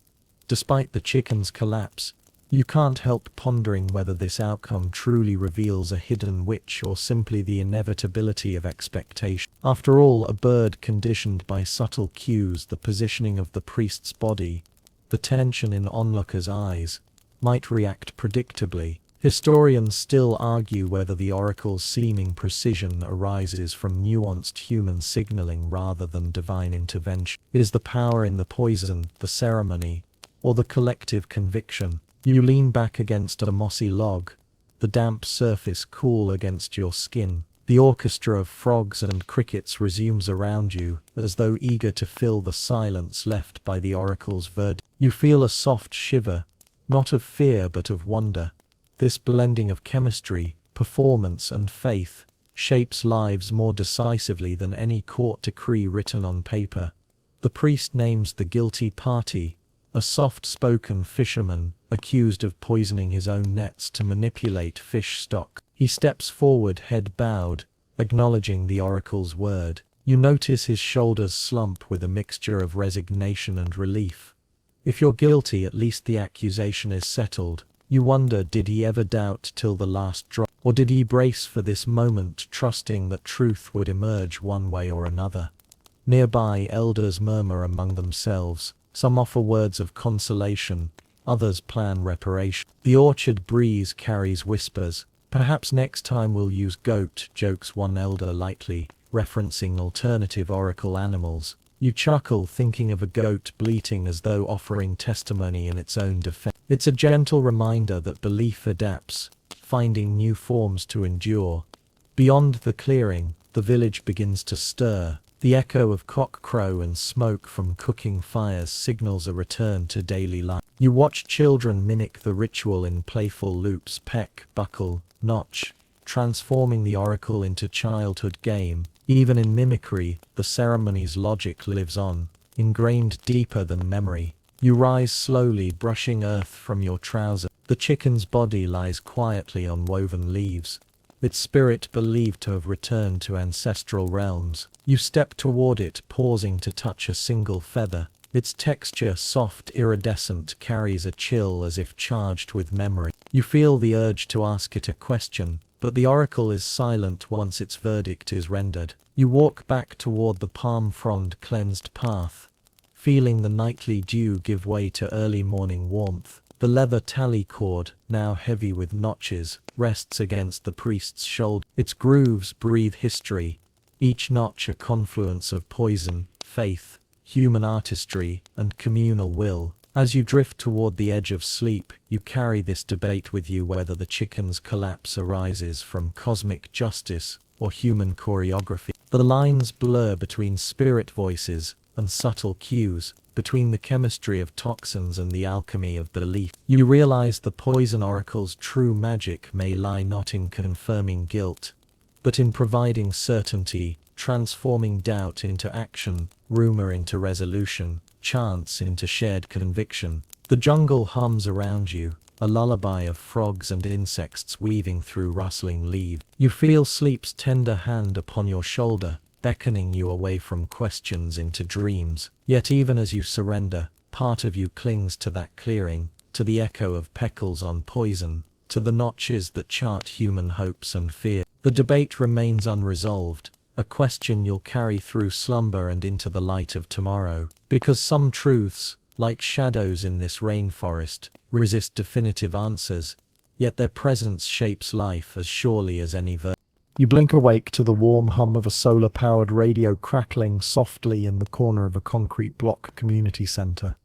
Despite the chicken's collapse, you can't help pondering whether this outcome truly reveals a hidden witch or simply the inevitability of expectation. After all, a bird conditioned by subtle cues, the positioning of the priest's body, the tension in onlookers' eyes, might react predictably. Historians still argue whether the oracle's seeming precision arises from nuanced human signaling rather than divine intervention. It is the power in the poison, the ceremony, or the collective conviction. You lean back against a mossy log, the damp surface cool against your skin. The orchestra of frogs and crickets resumes around you, as though eager to fill the silence left by the oracle's verdict. You feel a soft shiver, not of fear but of wonder. This blending of chemistry, performance and faith shapes lives more decisively than any court decree written on paper. The priest names the guilty party, a soft-spoken fisherman accused of poisoning his own nets to manipulate fish stock. He steps forward, head bowed, acknowledging the oracle's word. You notice his shoulders slump with a mixture of resignation and relief. If you're guilty, at least the accusation is settled. You wonder, did he ever doubt till the last drop? Or did he brace for this moment, trusting that truth would emerge one way or another? Nearby, elders murmur among themselves. Some offer words of consolation, others plan reparation. The orchard breeze carries whispers. Perhaps next time we'll use goat, jokes one elder lightly, referencing alternative oracle animals. You chuckle, thinking of a goat bleating as though offering testimony in its own defense. It's a gentle reminder that belief adapts, finding new forms to endure. Beyond the clearing, the village begins to stir. The echo of cock crow and smoke from cooking fires signals a return to daily life. You watch children mimic the ritual in playful loops, peck, buckle, notch, transforming the oracle into childhood game. Even in mimicry, the ceremony's logic lives on, ingrained deeper than memory. You rise slowly, brushing earth from your trouser. The chicken's body lies quietly on woven leaves, its spirit believed to have returned to ancestral realms. You step toward it, pausing to touch a single feather. Its texture, soft, iridescent, carries a chill as if charged with memory. You feel the urge to ask it a question, but the oracle is silent once its verdict is rendered. You walk back toward the palm-frond cleansed path, feeling the nightly dew give way to early morning warmth. The leather tally cord, now heavy with notches, rests against the priest's shoulder. Its grooves breathe history, each notch a confluence of poison, faith, human artistry, and communal will. As you drift toward the edge of sleep, you carry this debate with you, whether the chicken's collapse arises from cosmic justice or human choreography. The lines blur between spirit voices and subtle cues. between the chemistry of toxins and the alchemy of belief. You realize the poison oracle's true magic may lie not in confirming guilt, but in providing certainty, transforming doubt into action, rumor into resolution, chance into shared conviction. The jungle hums around you, a lullaby of frogs and insects weaving through rustling leaves. You feel sleep's tender hand upon your shoulder, beckoning you away from questions into dreams. Yet even as you surrender, part of you clings to that clearing, to the echo of petals on poison, to the notches that chart human hopes and fear. The debate remains unresolved, a question you'll carry through slumber and into the light of tomorrow, because some truths, like shadows in this rainforest, resist definitive answers, yet their presence shapes life as surely as any verse. You blink awake to the warm hum of a solar-powered radio crackling softly in the corner of a concrete block community center.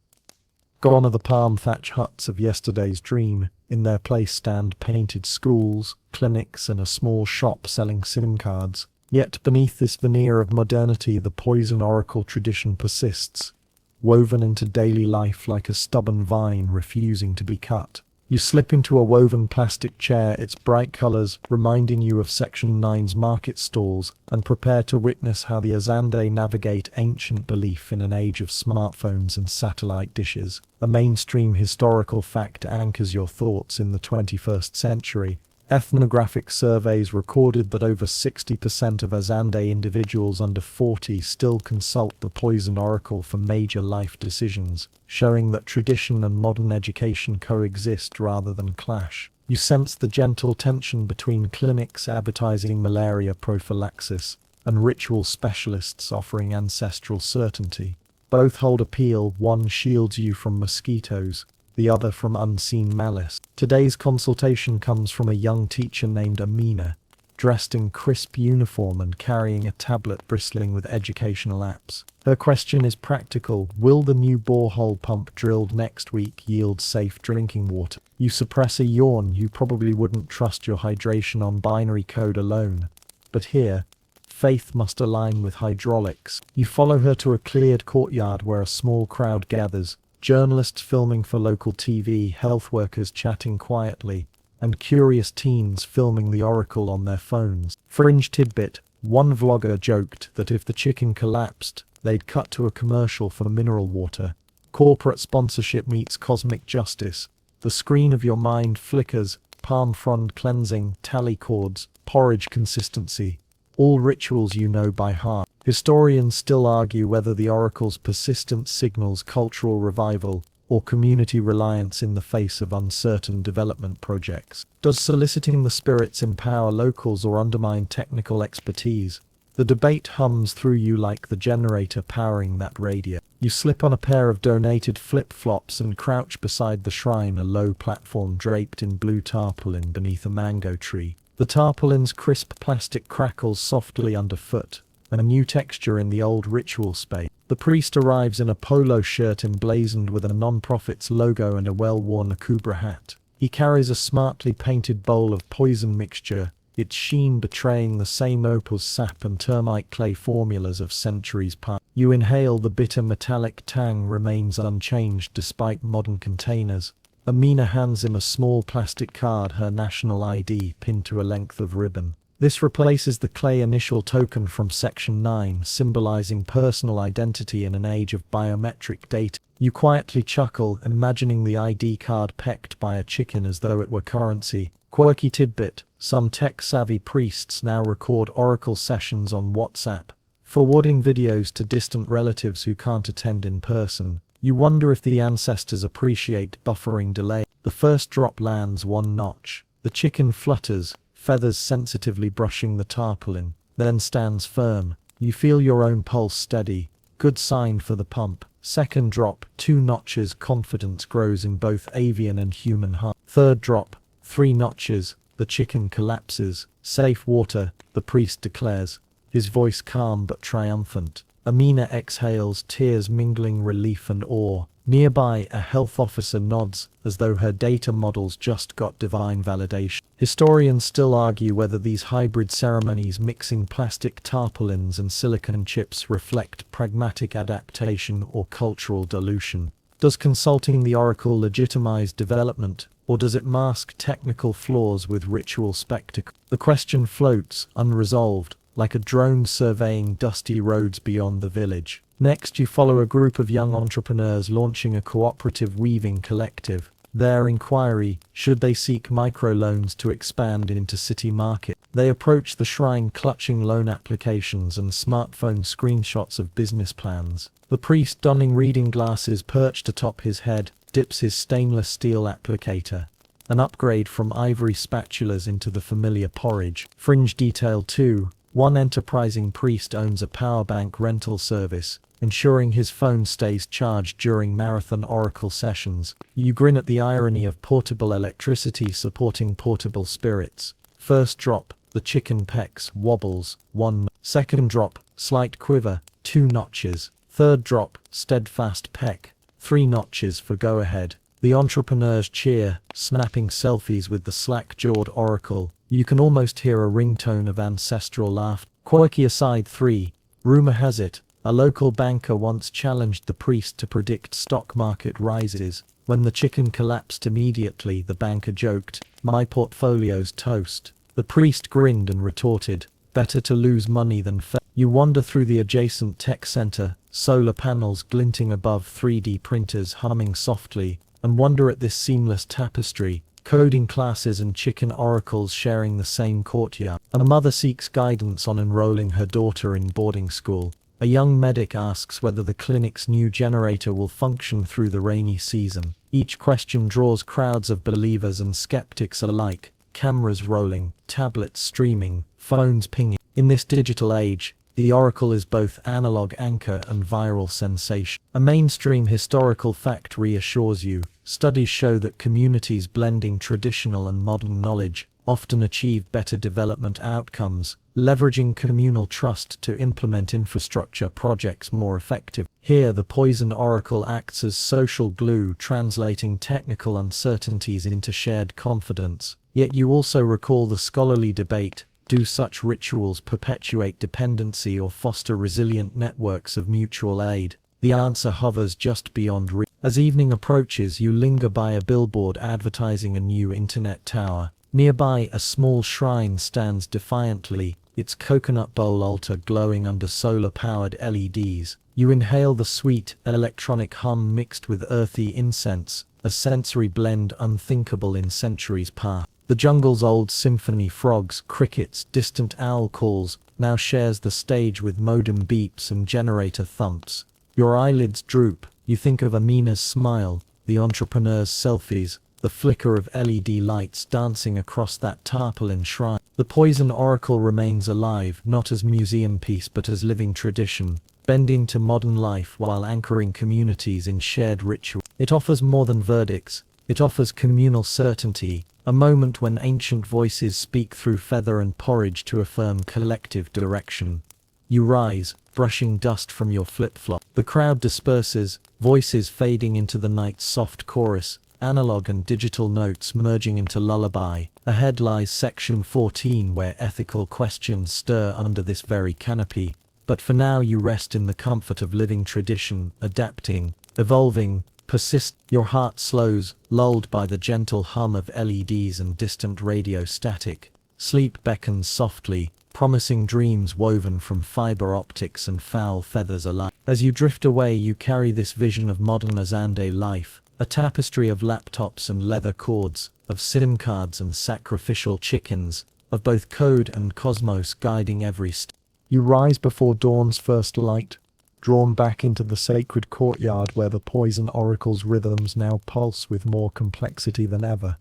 Gone are the palm thatch huts of yesterday's dream. In their place stand painted schools, clinics, and a small shop selling SIM cards. Yet beneath this veneer of modernity, the poison oracle tradition persists, woven into daily life like a stubborn vine refusing to be cut. You slip into a woven plastic chair, its bright colors reminding you of Section 9's market stalls, and prepare to witness how the Azande navigate ancient belief in an age of smartphones and satellite dishes. A mainstream historical fact anchors your thoughts in the 21st century. Ethnographic surveys recorded that over 60% of Azande individuals under 40 still consult the poison oracle for major life decisions, showing that tradition and modern education coexist rather than clash. You sense the gentle tension between clinics advertising malaria prophylaxis and ritual specialists offering ancestral certainty. Both hold appeal, one shields you from mosquitoes, the other from unseen malice. Today's consultation comes from a young teacher named Amina, dressed in crisp uniform and carrying a tablet bristling with educational apps. Her question is practical: will the new borehole pump drilled next week yield safe drinking water? You suppress a yawn. You probably wouldn't trust your hydration on binary code alone. But here, faith must align with hydraulics. You follow her to a cleared courtyard where a small crowd gathers. Journalists filming for local TV, health workers chatting quietly, and curious teens filming the oracle on their phones. Fringe tidbit: one vlogger joked that if the chicken collapsed, they'd cut to a commercial for mineral water. Corporate sponsorship meets cosmic justice. The screen of your mind flickers: palm frond cleansing, tally cords, porridge consistency. All rituals you know by heart. Historians still argue whether the oracle's persistence signals cultural revival or community reliance in the face of uncertain development projects. Does soliciting the spirits empower locals or undermine technical expertise? The debate hums through you like the generator powering that radio. You slip on a pair of donated flip-flops and crouch beside the shrine, a low platform draped in blue tarpaulin beneath a mango tree. The tarpaulin's crisp plastic crackles softly underfoot, a new texture in the old ritual space. The priest arrives in a polo shirt emblazoned with a non-profit's logo and a well-worn Akubra hat. He carries a smartly painted bowl of poison mixture, its sheen betraying the same opal's sap and termite clay formulas of centuries past. You inhale. The bitter metallic tang remains unchanged despite modern containers. Amina hands him a small plastic card, her national ID pinned to a length of ribbon. This replaces the clay initial token from Section 9, symbolizing personal identity in an age of biometric data. You quietly chuckle, imagining the ID card pecked by a chicken as though it were currency. Quirky tidbit: some tech-savvy priests now record oracle sessions on WhatsApp, forwarding videos to distant relatives who can't attend in person. You wonder if the ancestors appreciate buffering delay. The first drop lands one notch. The chicken flutters, feathers sensitively brushing the tarpaulin, then stands firm. You feel your own pulse steady. Good sign for the pump. Second drop, 2 notches. Confidence grows in both avian and human heart. Third drop, 3 notches. The chicken collapses. Safe water, the priest declares, his voice calm but triumphant. Amina exhales, tears mingling relief and awe. Nearby, a health officer nods, as though her data models just got divine validation. Historians still argue whether these hybrid ceremonies mixing plastic tarpaulins and silicon chips reflect pragmatic adaptation or cultural dilution. Does consulting the oracle legitimize development, or does it mask technical flaws with ritual spectacle? The question floats, unresolved, like a drone surveying dusty roads beyond the village. Next, you follow a group of young entrepreneurs launching a cooperative weaving collective. Their inquiry, should they seek microloans to expand into city market? They approach the shrine clutching loan applications and smartphone screenshots of business plans. The priest, donning reading glasses perched atop his head, dips his stainless steel applicator, an upgrade from ivory spatulas into the familiar porridge. Fringe detail 2. One enterprising priest owns a power bank rental service, ensuring his phone stays charged during marathon oracle sessions. You grin at the irony of portable electricity supporting portable spirits. First drop, the chicken pecks, wobbles, 1. Second drop, slight quiver, 2 notches. Third drop, steadfast peck, 3 notches for go-ahead. The entrepreneurs cheer, snapping selfies with the slack-jawed oracle. You can almost hear a ringtone of ancestral laughter. Quirky aside 3. Rumor has it, a local banker once challenged the priest to predict stock market rises. When the chicken collapsed immediately, the banker joked, "My portfolio's toast." The priest grinned and retorted, "Better to lose money than fail." You wander through the adjacent tech center, solar panels glinting above 3D printers humming softly, and wonder at this seamless tapestry. Coding classes and chicken oracles sharing the same courtyard. A mother seeks guidance on enrolling her daughter in boarding school. A young medic asks whether the clinic's new generator will function through the rainy season. Each question draws crowds of believers and skeptics alike. Cameras rolling, tablets streaming, phones pinging. In this digital age, the oracle is both analog anchor and viral sensation. A mainstream historical fact reassures you. Studies show that communities blending traditional and modern knowledge often achieve better development outcomes, leveraging communal trust to implement infrastructure projects more effectively. Here, the poison oracle acts as social glue, translating technical uncertainties into shared confidence. Yet you also recall the scholarly debate: do such rituals perpetuate dependency or foster resilient networks of mutual aid? The answer hovers just beyond reach. As evening approaches, you linger by a billboard advertising a new internet tower. Nearby, a small shrine stands defiantly, its coconut bowl altar glowing under solar-powered LEDs. You inhale the sweet, electronic hum mixed with earthy incense, a sensory blend unthinkable in centuries past. The jungle's old symphony, frogs, crickets, distant owl calls, now shares the stage with modem beeps and generator thumps. Your eyelids droop. You think of Amina's smile, the entrepreneur's selfies, the flicker of LED lights dancing across that tarpaulin shrine. The poison oracle remains alive, not as museum piece but as living tradition, bending to modern life while anchoring communities in shared ritual. It offers more than verdicts. It offers communal certainty, a moment when ancient voices speak through feather and porridge to affirm collective direction. You rise, brushing dust from your flip-flop. The crowd disperses, voices fading into the night's soft chorus, analog and digital notes merging into lullaby. Ahead lies section 14, where ethical questions stir under this very canopy. But for now you rest in the comfort of living tradition, adapting, evolving, persist. Your heart slows, lulled by the gentle hum of LEDs and distant radio static. Sleep beckons softly, promising dreams woven from fiber optics and foul feathers alike. As you drift away, you carry this vision of modern Azande life, a tapestry of laptops and leather cords, of SIM cards and sacrificial chickens, of both code and cosmos guiding every step. You rise before dawn's first light, drawn back into the sacred courtyard where the poison oracle's rhythms now pulse with more complexity than ever.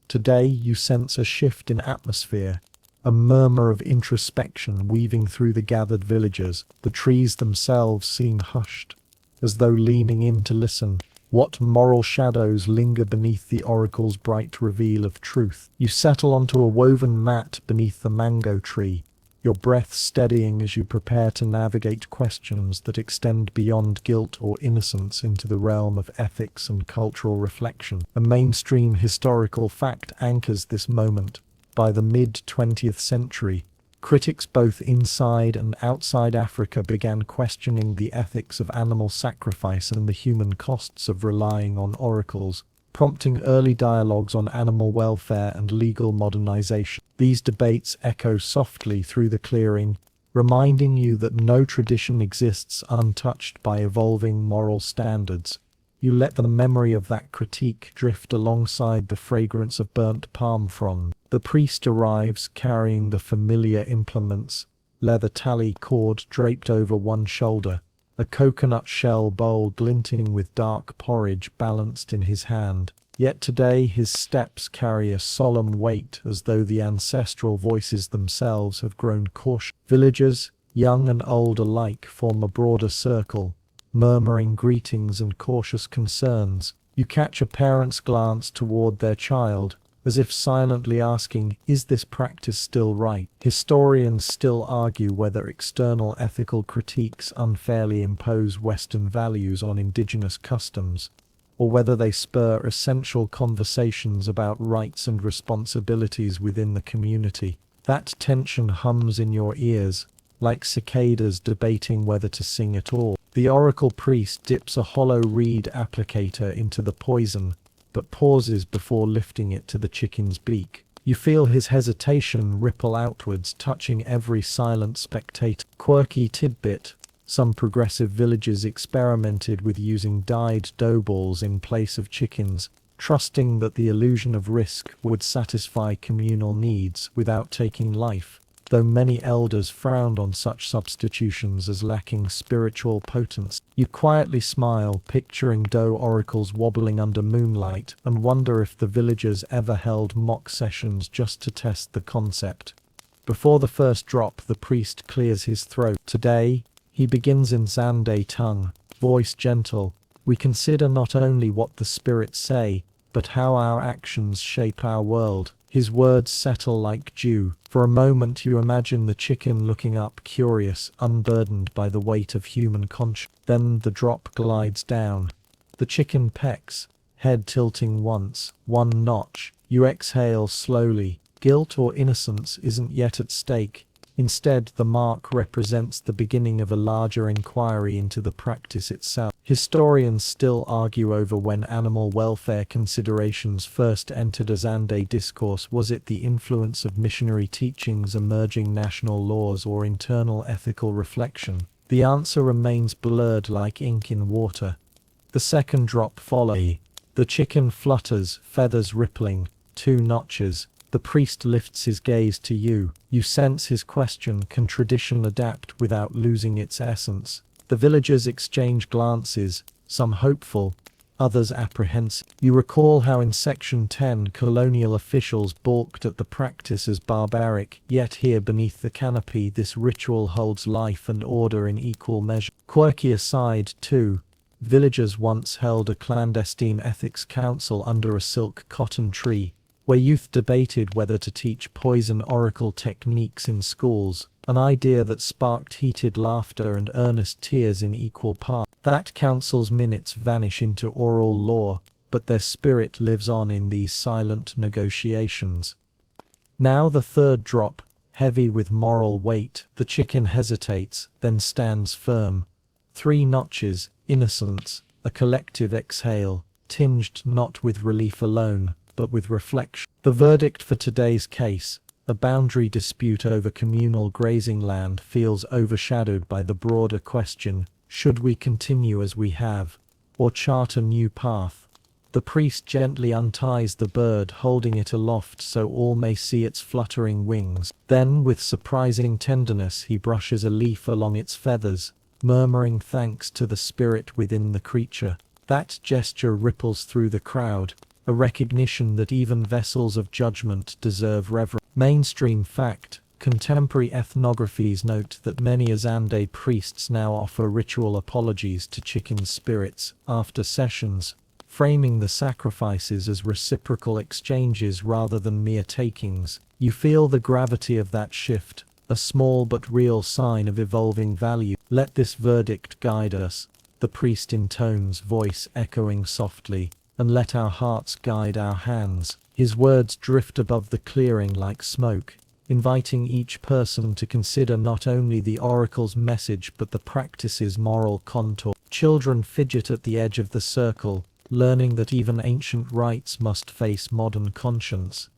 Today you sense a shift in atmosphere, a murmur of introspection weaving through the gathered villagers. The trees themselves seem hushed, as though leaning in to listen. What moral shadows linger beneath the oracle's bright reveal of truth? You settle onto a woven mat beneath the mango tree, your breath steadying as you prepare to navigate questions that extend beyond guilt or innocence into the realm of ethics and cultural reflection. A mainstream historical fact anchors this moment. By the mid-20th century, critics both inside and outside Africa began questioning the ethics of animal sacrifice and the human costs of relying on oracles, prompting early dialogues on animal welfare and legal modernization. These debates echo softly through the clearing, reminding you that no tradition exists untouched by evolving moral standards. You let the memory of that critique drift alongside the fragrance of burnt palm frond. The priest arrives carrying the familiar implements, leather tally cord draped over one shoulder, a coconut shell bowl glinting with dark porridge balanced in his hand. Yet today his steps carry a solemn weight, as though the ancestral voices themselves have grown cautious. Villagers, young and old alike, form a broader circle, murmuring greetings and cautious concerns. You catch a parent's glance toward their child, as if silently asking, is this practice still right? Historians still argue whether external ethical critiques unfairly impose Western values on indigenous customs, or whether they spur essential conversations about rights and responsibilities within the community. That tension hums in your ears, like cicadas debating whether to sing at all. The oracle priest dips a hollow reed applicator into the poison, but pauses before lifting it to the chicken's beak. You feel his hesitation ripple outwards, touching every silent spectator. Quirky tidbit: some progressive villages experimented with using dyed dough balls in place of chickens, trusting that the illusion of risk would satisfy communal needs without taking life, though many elders frowned on such substitutions as lacking spiritual potency. You quietly smile, picturing dough oracles wobbling under moonlight, and wonder if the villagers ever held mock sessions just to test the concept. Before the first drop, the priest clears his throat. Today, he begins in Azande tongue, voice gentle. We consider not only what the spirits say, but how our actions shape our world. His words settle like dew. For a moment you imagine the chicken looking up, curious, unburdened by the weight of human conscience. Then the drop glides down. The chicken pecks, head tilting once, one notch. You exhale slowly. Guilt or innocence isn't yet at stake. Instead, the mark represents the beginning of a larger inquiry into the practice itself. Historians still argue over when animal welfare considerations first entered Azande discourse. Was it the influence of missionary teachings, emerging national laws, or internal ethical reflection? The answer remains blurred like ink in water. The second drop follows. The chicken flutters, feathers rippling, 2 notches. The priest lifts his gaze to you. You sense his question: can tradition adapt without losing its essence? The villagers exchange glances, some hopeful, others apprehensive. You recall how in Section 10 colonial officials balked at the practice as barbaric, yet here beneath the canopy this ritual holds life and order in equal measure. Quirky aside, too, villagers once held a clandestine ethics council under a silk cotton tree, where youth debated whether to teach poison oracle techniques in schools, an idea that sparked heated laughter and earnest tears in equal parts. That council's minutes vanish into oral law, but their spirit lives on in these silent negotiations. Now the third drop, heavy with moral weight. The chicken hesitates, then stands firm. 3 notches, innocence, a collective exhale, tinged not with relief alone, but with reflection. The verdict for today's case, a boundary dispute over communal grazing land, feels overshadowed by the broader question: should we continue as we have, or chart a new path? The priest gently unties the bird, holding it aloft so all may see its fluttering wings. Then, with surprising tenderness, he brushes a leaf along its feathers, murmuring thanks to the spirit within the creature. That gesture ripples through the crowd, a recognition that even vessels of judgment deserve reverence. Mainstream fact: contemporary ethnographies note that many Azande priests now offer ritual apologies to chicken spirits after sessions, framing the sacrifices as reciprocal exchanges rather than mere takings. You feel the gravity of that shift, a small but real sign of evolving value. Let this verdict guide us, the priest intones, voice echoing softly, and let our hearts guide our hands. His words drift above the clearing like smoke, inviting each person to consider not only the oracle's message but the practice's moral contour. Children fidget at the edge of the circle, learning that even ancient rites must face modern conscience.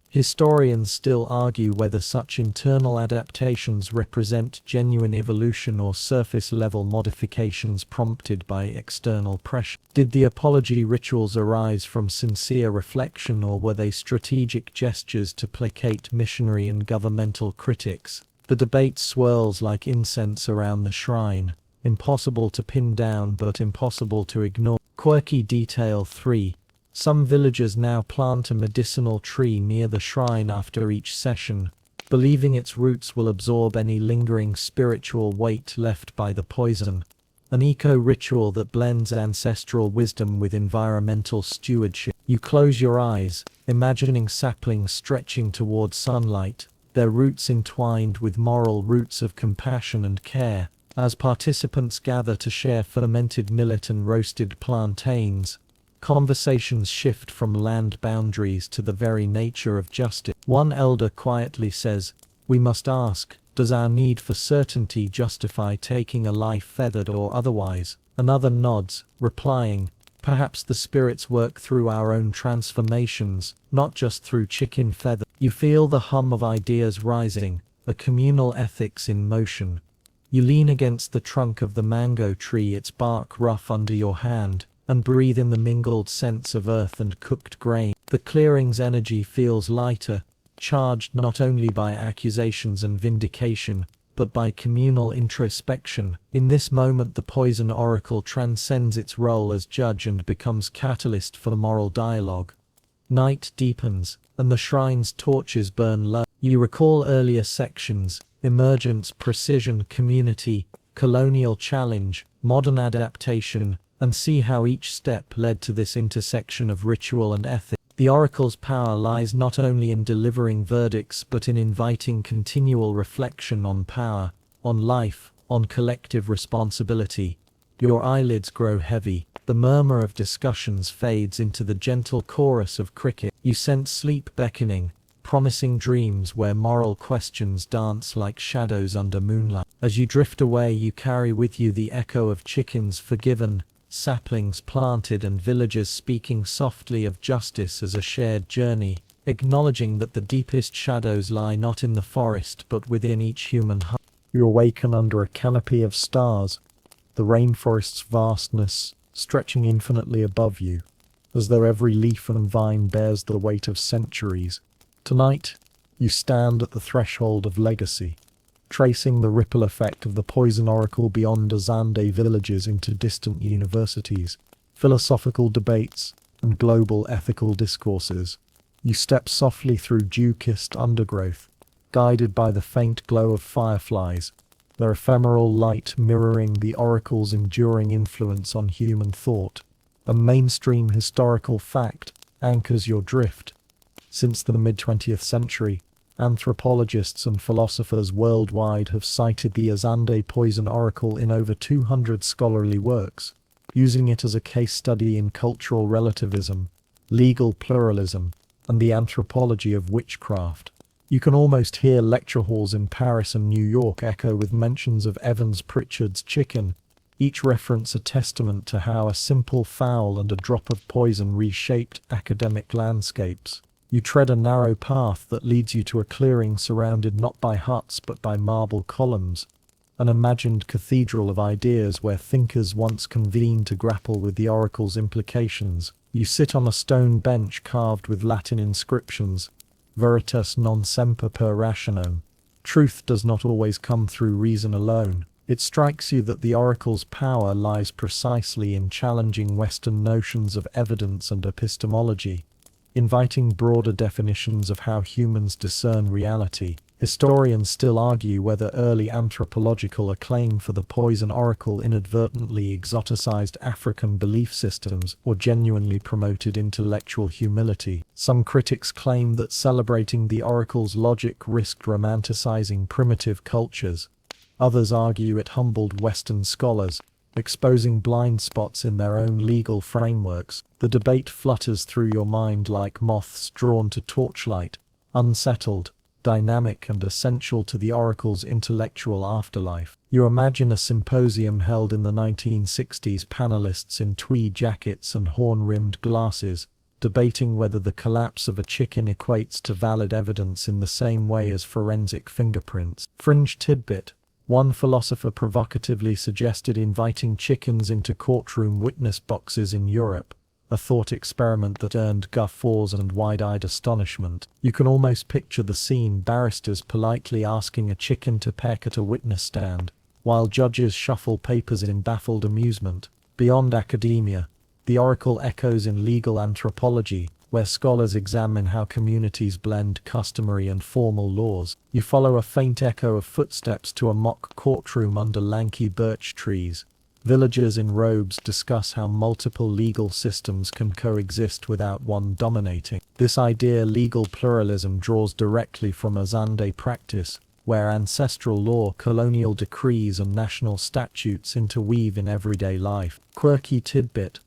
Historians still argue whether such internal adaptations represent genuine evolution or surface-level modifications prompted by external pressure. Did the apology rituals arise from sincere reflection, or were they strategic gestures to placate missionary and governmental critics? The debate swirls like incense around the shrine, impossible to pin down but impossible to ignore. Quirky detail 3. Some villagers now plant a medicinal tree near the shrine after each session, believing its roots will absorb any lingering spiritual weight left by the poison. An eco-ritual that blends ancestral wisdom with environmental stewardship. You close your eyes, imagining saplings stretching toward sunlight, their roots entwined with moral roots of compassion and care. As participants gather to share fermented millet and roasted plantains, conversations shift from land boundaries to the very nature of justice. One elder quietly says, "We must ask, does our need for certainty justify taking a life feathered or otherwise?" Another nods, replying, "Perhaps the spirits work through our own transformations, not just through chicken feather." You feel the hum of ideas rising, a communal ethics in motion. You lean against the trunk of the mango tree, its bark rough under your hand, and breathe in the mingled scents of earth and cooked grain. The clearing's energy feels lighter, charged not only by accusations and vindication, but by communal introspection. In this moment, the poison oracle transcends its role as judge and becomes catalyst for moral dialogue. Night deepens, and the shrine's torches burn low. You recall earlier sections: emergence, precision, community, colonial challenge, modern adaptation, and see how each step led to this intersection of ritual and ethics. The oracle's power lies not only in delivering verdicts but in inviting continual reflection on power, on life, on collective responsibility. Your eyelids grow heavy, the murmur of discussions fades into the gentle chorus of cricket. You sense sleep beckoning, promising dreams where moral questions dance like shadows under moonlight. As you drift away, you carry with you the echo of chickens forgiven, saplings planted, and villagers speaking softly of justice as a shared journey, acknowledging that the deepest shadows lie not in the forest but within each human heart. You awaken under a canopy of stars, the rainforest's vastness stretching infinitely above you, as though every leaf and vine bears the weight of centuries. Tonight, you stand at the threshold of legacy, tracing the ripple effect of the poison oracle beyond Azande villages into distant universities, philosophical debates, and global ethical discourses. You step softly through dew-kissed undergrowth, guided by the faint glow of fireflies, their ephemeral light mirroring the oracle's enduring influence on human thought. A mainstream historical fact anchors your drift. Since the mid-20th century, anthropologists and philosophers worldwide have cited the Azande poison oracle in over 200 scholarly works, using it as a case study in cultural relativism, legal pluralism, and the anthropology of witchcraft. You can almost hear lecture halls in Paris and New York echo with mentions of Evans Pritchard's chicken, each reference a testament to how a simple fowl and a drop of poison reshaped academic landscapes. You tread a narrow path that leads you to a clearing surrounded not by huts but by marble columns, an imagined cathedral of ideas where thinkers once convened to grapple with the oracle's implications. You sit on a stone bench carved with Latin inscriptions, Veritas non semper per rationem. Truth does not always come through reason alone. It strikes you that the oracle's power lies precisely in challenging Western notions of evidence and epistemology, inviting broader definitions of how humans discern reality. Historians still argue whether early anthropological acclaim for the poison oracle inadvertently exoticized African belief systems or genuinely promoted intellectual humility. Some critics claim that celebrating the oracle's logic risked romanticizing primitive cultures. Others argue it humbled Western scholars, exposing blind spots in their own legal frameworks. The debate flutters through your mind like moths drawn to torchlight, unsettled, dynamic and essential to the oracle's intellectual afterlife. You imagine a symposium held in the 1960s, panelists in tweed jackets and horn-rimmed glasses, debating whether the collapse of a chicken equates to valid evidence in the same way as forensic fingerprints. Fringe tidbit: one philosopher provocatively suggested inviting chickens into courtroom witness boxes in Europe, a thought experiment that earned guffaws and wide-eyed astonishment. You can almost picture the scene: barristers politely asking a chicken to peck at a witness stand, while judges shuffle papers in baffled amusement. Beyond academia, the oracle echoes in legal anthropology, where scholars examine how communities blend customary and formal laws. You follow a faint echo of footsteps to a mock courtroom under lanky birch trees. Villagers in robes discuss how multiple legal systems can coexist without one dominating. This idea, legal pluralism, draws directly from Azande practice, where ancestral law, colonial decrees and national statutes interweave in everyday life. Quirky tidbit: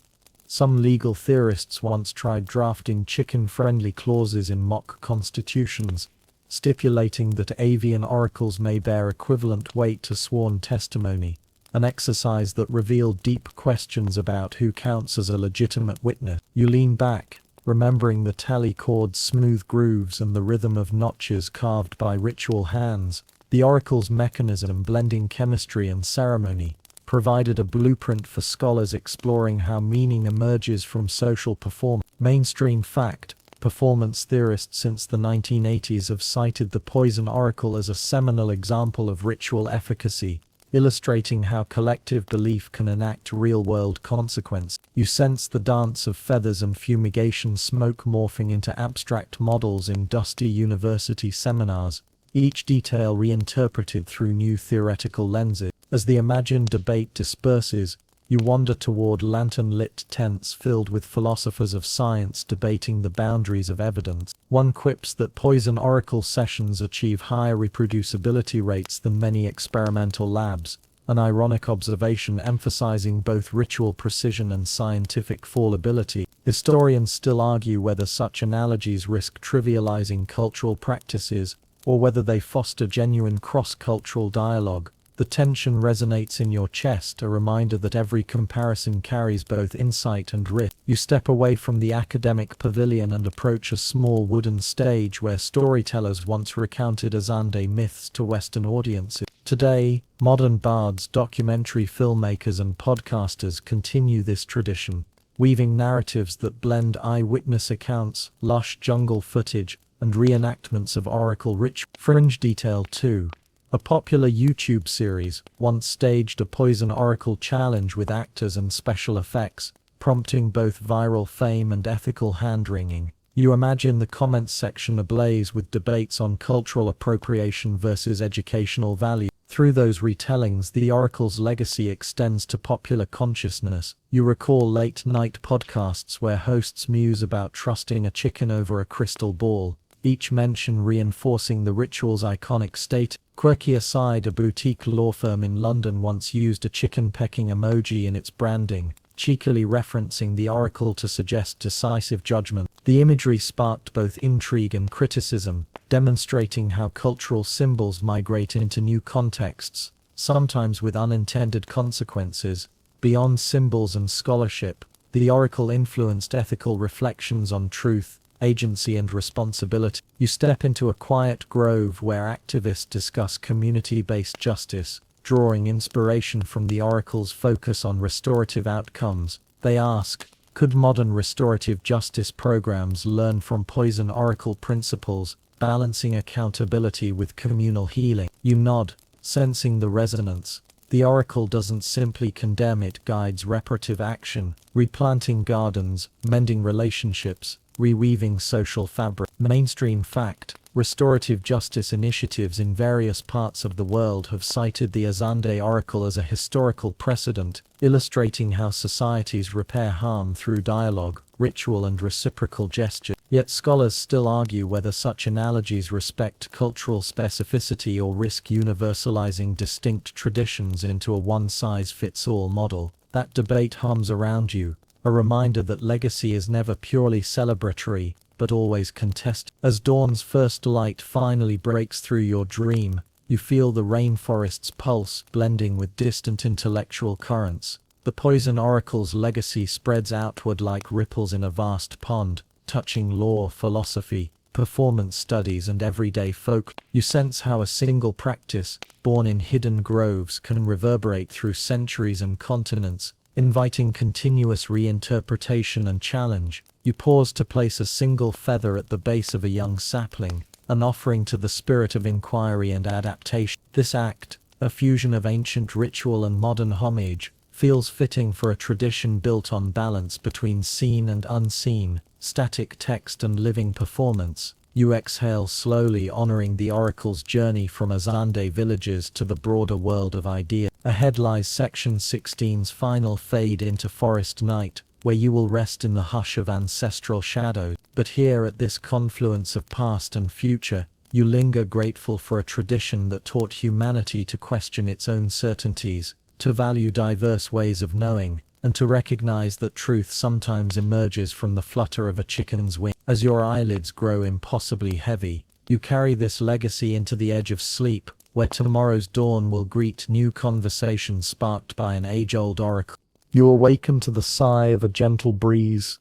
some legal theorists once tried drafting chicken-friendly clauses in mock constitutions, stipulating that avian oracles may bear equivalent weight to sworn testimony, an exercise that revealed deep questions about who counts as a legitimate witness. You lean back, remembering the tally chord's smooth grooves and the rhythm of notches carved by ritual hands. The oracle's mechanism, blending chemistry and ceremony, provided a blueprint for scholars exploring how meaning emerges from social performance. Mainstream fact: performance theorists since the 1980s have cited the poison oracle as a seminal example of ritual efficacy, illustrating how collective belief can enact real-world consequence. You sense the dance of feathers and fumigation smoke morphing into abstract models in dusty university seminars, each detail reinterpreted through new theoretical lenses. As the imagined debate disperses, you wander toward lantern-lit tents filled with philosophers of science debating the boundaries of evidence. One quips that poison oracle sessions achieve higher reproducibility rates than many experimental labs, an ironic observation emphasizing both ritual precision and scientific fallibility. Historians still argue whether such analogies risk trivializing cultural practices, or whether they foster genuine cross-cultural dialogue. The tension resonates in your chest, a reminder that every comparison carries both insight and risk. You step away from the academic pavilion and approach a small wooden stage where storytellers once recounted Azande myths to Western audiences. Today, modern bards, documentary filmmakers and podcasters continue this tradition, weaving narratives that blend eyewitness accounts, lush jungle footage, and reenactments of oracle ritual. Fringe detail 2. A popular YouTube series once staged a poison oracle challenge with actors and special effects, prompting both viral fame and ethical hand-wringing. You imagine the comments section ablaze with debates on cultural appropriation versus educational value. Through those retellings, the oracle's legacy extends to popular consciousness. You recall late-night podcasts where hosts muse about trusting a chicken over a crystal ball, each mention reinforcing the ritual's iconic state. Quirky aside: a boutique law firm in London once used a chicken-pecking emoji in its branding, cheekily referencing the oracle to suggest decisive judgment. The imagery sparked both intrigue and criticism, demonstrating how cultural symbols migrate into new contexts, sometimes with unintended consequences. Beyond symbols and scholarship, the oracle influenced ethical reflections on truth, agency and responsibility. You step into a quiet grove where activists discuss community-based justice, drawing inspiration from the oracle's focus on restorative outcomes. They ask, could modern restorative justice programs learn from poison oracle principles, balancing accountability with communal healing? You nod, sensing the resonance. The oracle doesn't simply condemn, it guides reparative action, replanting gardens, mending relationships, reweaving social fabric. Mainstream fact: Restorative justice initiatives in various parts of the world have cited the Azande oracle as a historical precedent, illustrating how societies repair harm through dialogue, ritual and reciprocal gesture. Yet scholars still argue whether such analogies respect cultural specificity or risk universalizing distinct traditions into a one-size-fits-all model. That debate hums around you, a reminder that legacy is never purely celebratory, but always contested. As dawn's first light finally breaks through your dream, you feel the rainforest's pulse blending with distant intellectual currents. The poison oracle's legacy spreads outward like ripples in a vast pond, touching law, philosophy, performance studies and everyday folk. You sense how a single practice, born in hidden groves, can reverberate through centuries and continents, inviting continuous reinterpretation and challenge. You pause to place a single feather at the base of a young sapling, an offering to the spirit of inquiry and adaptation. This act, a fusion of ancient ritual and modern homage, feels fitting for a tradition built on balance between seen and unseen, static text and living performance. You exhale slowly, honoring the oracle's journey from Azande villages to the broader world of ideas. Ahead lies Section 16's final fade into forest night, where you will rest in the hush of ancestral shadows. But here at this confluence of past and future, you linger, grateful for a tradition that taught humanity to question its own certainties, to value diverse ways of knowing, and to recognize that truth sometimes emerges from the flutter of a chicken's wing. As your eyelids grow impossibly heavy, you carry this legacy into the edge of sleep, where tomorrow's dawn will greet new conversations sparked by an age-old oracle. You awaken to the sigh of a gentle breeze,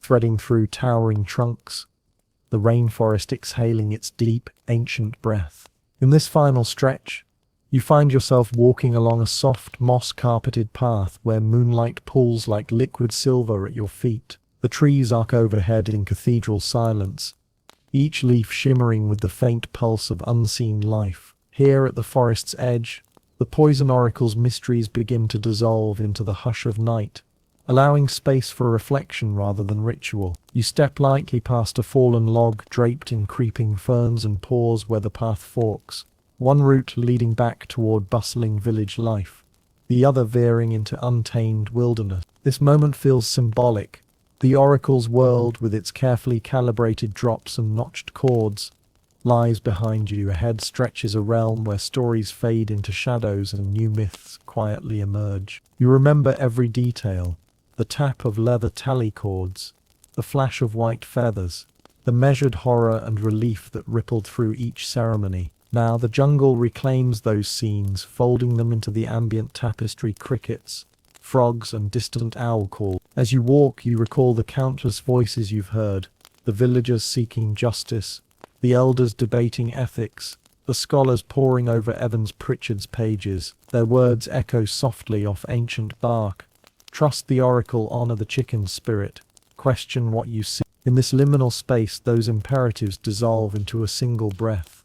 threading through towering trunks, the rainforest exhaling its deep, ancient breath. In this final stretch, you find yourself walking along a soft, moss-carpeted path where moonlight pools like liquid silver at your feet. The trees arc overhead in cathedral silence, each leaf shimmering with the faint pulse of unseen life. Here at the forest's edge, the poison oracle's mysteries begin to dissolve into the hush of night, allowing space for reflection rather than ritual. You step lightly past a fallen log draped in creeping ferns and pause where the path forks, one route leading back toward bustling village life, the other veering into untamed wilderness. This moment feels symbolic. The oracle's world, with its carefully calibrated drops and notched chords, lies behind you. Ahead stretches a realm where stories fade into shadows and new myths quietly emerge. You remember every detail, the tap of leather tally cords, the flash of white feathers, the measured horror and relief that rippled through each ceremony. Now the jungle reclaims those scenes, folding them into the ambient tapestry. Crickets, frogs and distant owl calls. As you walk, you recall the countless voices you've heard, the villagers seeking justice, the elders debating ethics, the scholars poring over Evans Pritchard's pages. Their words echo softly off ancient bark. Trust the oracle, honor the chicken's spirit, question what you see. In this liminal space, those imperatives dissolve into a single breath.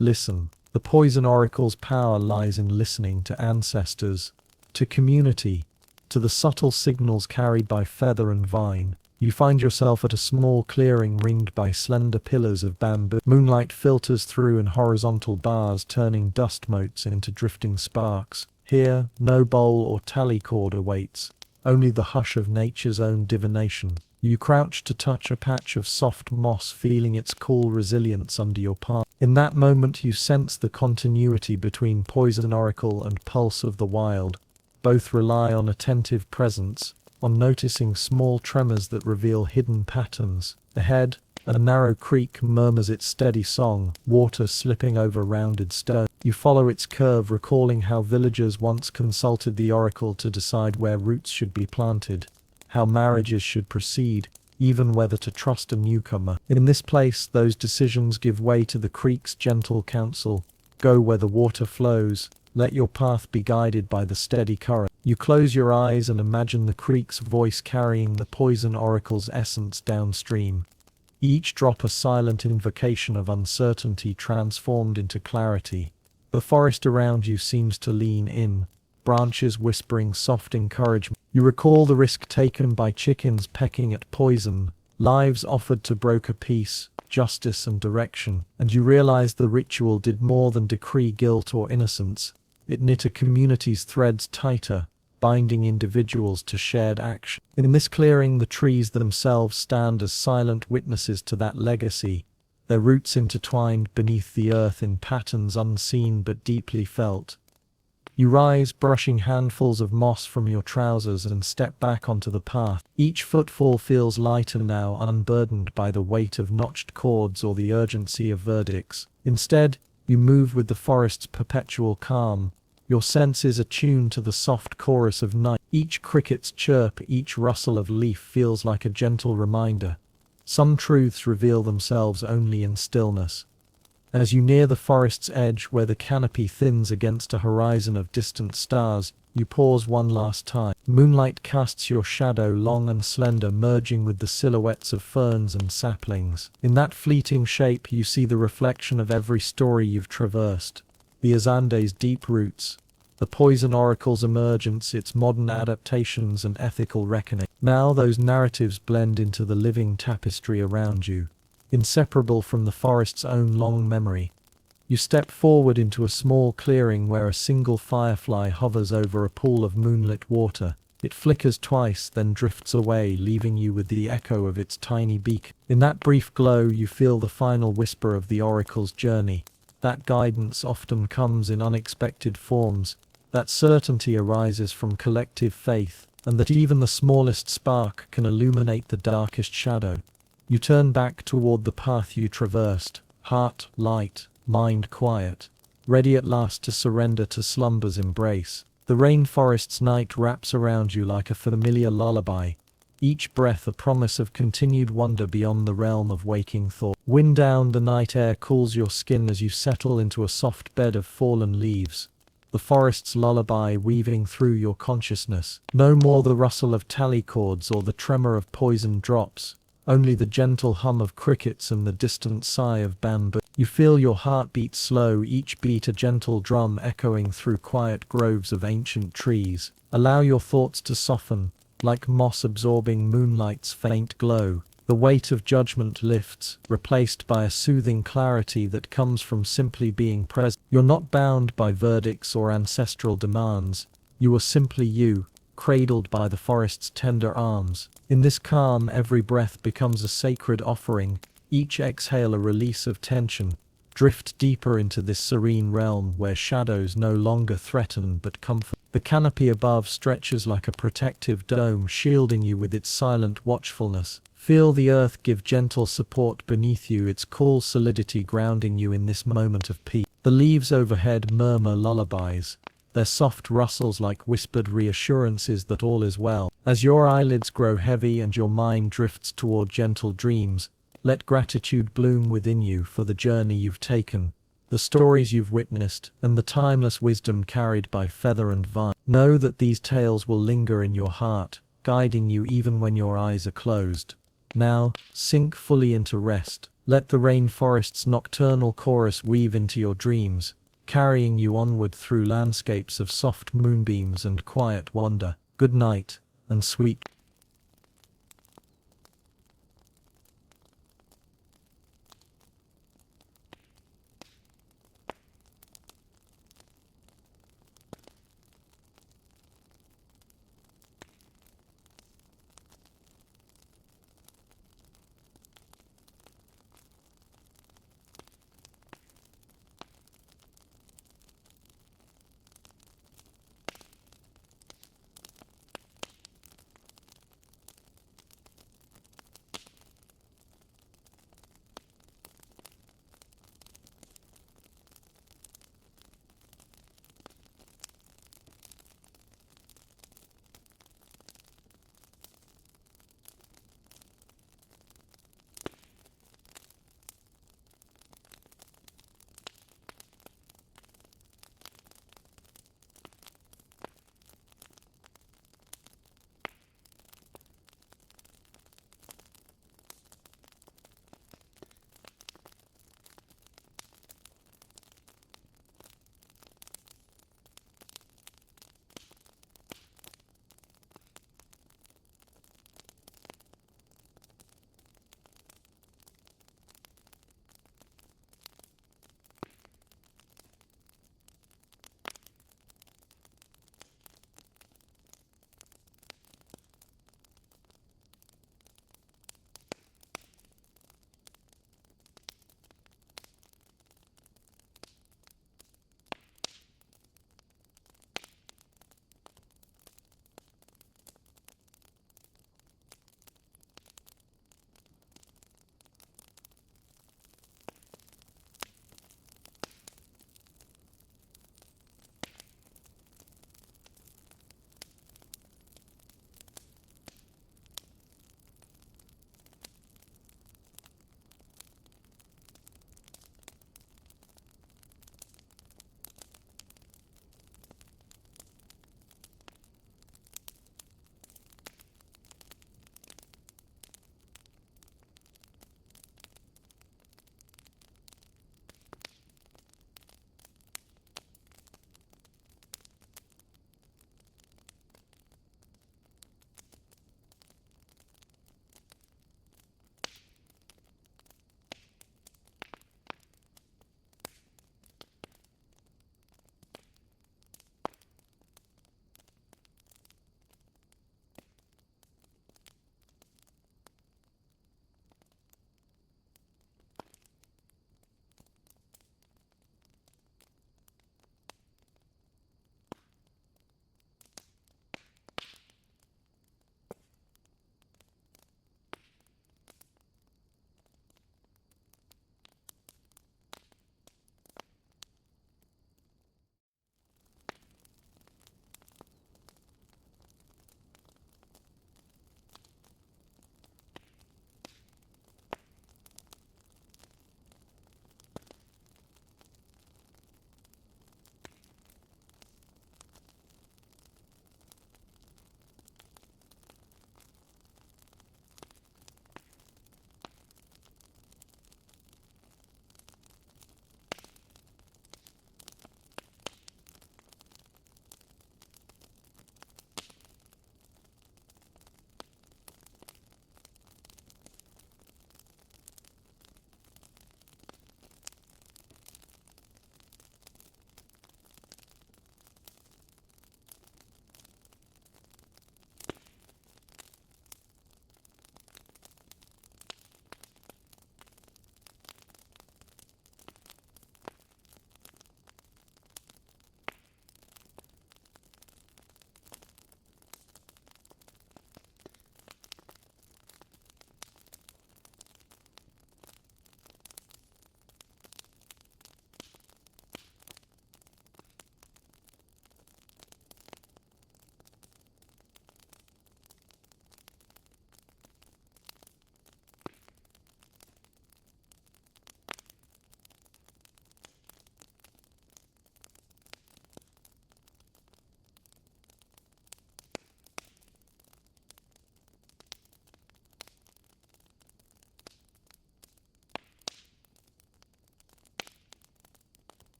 Listen. The poison oracle's power lies in listening to ancestors, to community, to the subtle signals carried by feather and vine. You find yourself at a small clearing ringed by slender pillars of bamboo. Moonlight filters through in horizontal bars, turning dust motes into drifting sparks. Here, no bowl or tally cord awaits, only the hush of nature's own divination. You crouch to touch a patch of soft moss, feeling its cool resilience under your palm. In that moment you sense the continuity between poison oracle and pulse of the wild. Both rely on attentive presence, on noticing small tremors that reveal hidden patterns. Ahead, a narrow creek murmurs its steady song, water slipping over rounded stone. You follow its curve, recalling how villagers once consulted the oracle to decide where roots should be planted, how marriages should proceed, even whether to trust a newcomer. In this place, those decisions give way to the creek's gentle counsel. Go where the water flows, let your path be guided by the steady current. You close your eyes and imagine the creek's voice carrying the poison oracle's essence downstream. Each drop a silent invocation of uncertainty transformed into clarity. The forest around you seems to lean in, branches whispering soft encouragement. You recall the risk taken by chickens pecking at poison, lives offered to broker peace, justice and direction, and you realize the ritual did more than decree guilt or innocence. It knit a community's threads tighter, binding individuals to shared action. In this clearing, the trees themselves stand as silent witnesses to that legacy, their roots intertwined beneath the earth in patterns unseen but deeply felt. You rise, brushing handfuls of moss from your trousers, and step back onto the path. Each footfall feels lighter now, unburdened by the weight of notched cords or the urgency of verdicts. Instead, you move with the forest's perpetual calm, your senses attuned to the soft chorus of night. Each cricket's chirp, each rustle of leaf feels like a gentle reminder. Some truths reveal themselves only in stillness. As you near the forest's edge, where the canopy thins against a horizon of distant stars, you pause one last time. Moonlight casts your shadow, long and slender, merging with the silhouettes of ferns and saplings. In that fleeting shape, you see the reflection of every story you've traversed. The Azande's deep roots, the poison oracle's emergence, its modern adaptations and ethical reckoning. Now those narratives blend into the living tapestry around you, inseparable from the forest's own long memory. You step forward into a small clearing where a single firefly hovers over a pool of moonlit water. It flickers twice, then drifts away, leaving you with the echo of its tiny beak. In that brief glow, you feel the final whisper of the oracle's journey. That guidance often comes in unexpected forms. That certainty arises from collective faith, and that even the smallest spark can illuminate the darkest shadow. You turn back toward the path you traversed, heart light, mind quiet, ready at last to surrender to slumber's embrace. The rainforest's night wraps around you like a familiar lullaby, each breath a promise of continued wonder beyond the realm of waking thought. Wind down the night air cools your skin as you settle into a soft bed of fallen leaves, the forest's lullaby weaving through your consciousness. No more the rustle of tally cords or the tremor of poisoned drops, only the gentle hum of crickets and the distant sigh of bamboo. You feel your heart beat slow, each beat a gentle drum echoing through quiet groves of ancient trees. Allow your thoughts to soften, like moss absorbing moonlight's faint glow. The weight of judgment lifts, replaced by a soothing clarity that comes from simply being present. You're not bound by verdicts or ancestral demands. You are simply you, cradled by the forest's tender arms. In this calm, every breath becomes a sacred offering, each exhale a release of tension. Drift deeper into this serene realm where shadows no longer threaten but comfort. The canopy above stretches like a protective dome, shielding you with its silent watchfulness. Feel the earth give gentle support beneath you, its cool solidity grounding you in this moment of peace. The leaves overhead murmur lullabies, their soft rustles like whispered reassurances that all is well. As your eyelids grow heavy and your mind drifts toward gentle dreams, let gratitude bloom within you for the journey you've taken, the stories you've witnessed, and the timeless wisdom carried by feather and vine. Know that these tales will linger in your heart, guiding you even when your eyes are closed. Now, sink fully into rest. Let the rainforest's nocturnal chorus weave into your dreams, carrying you onward through landscapes of soft moonbeams and quiet wonder. Good night, and sweet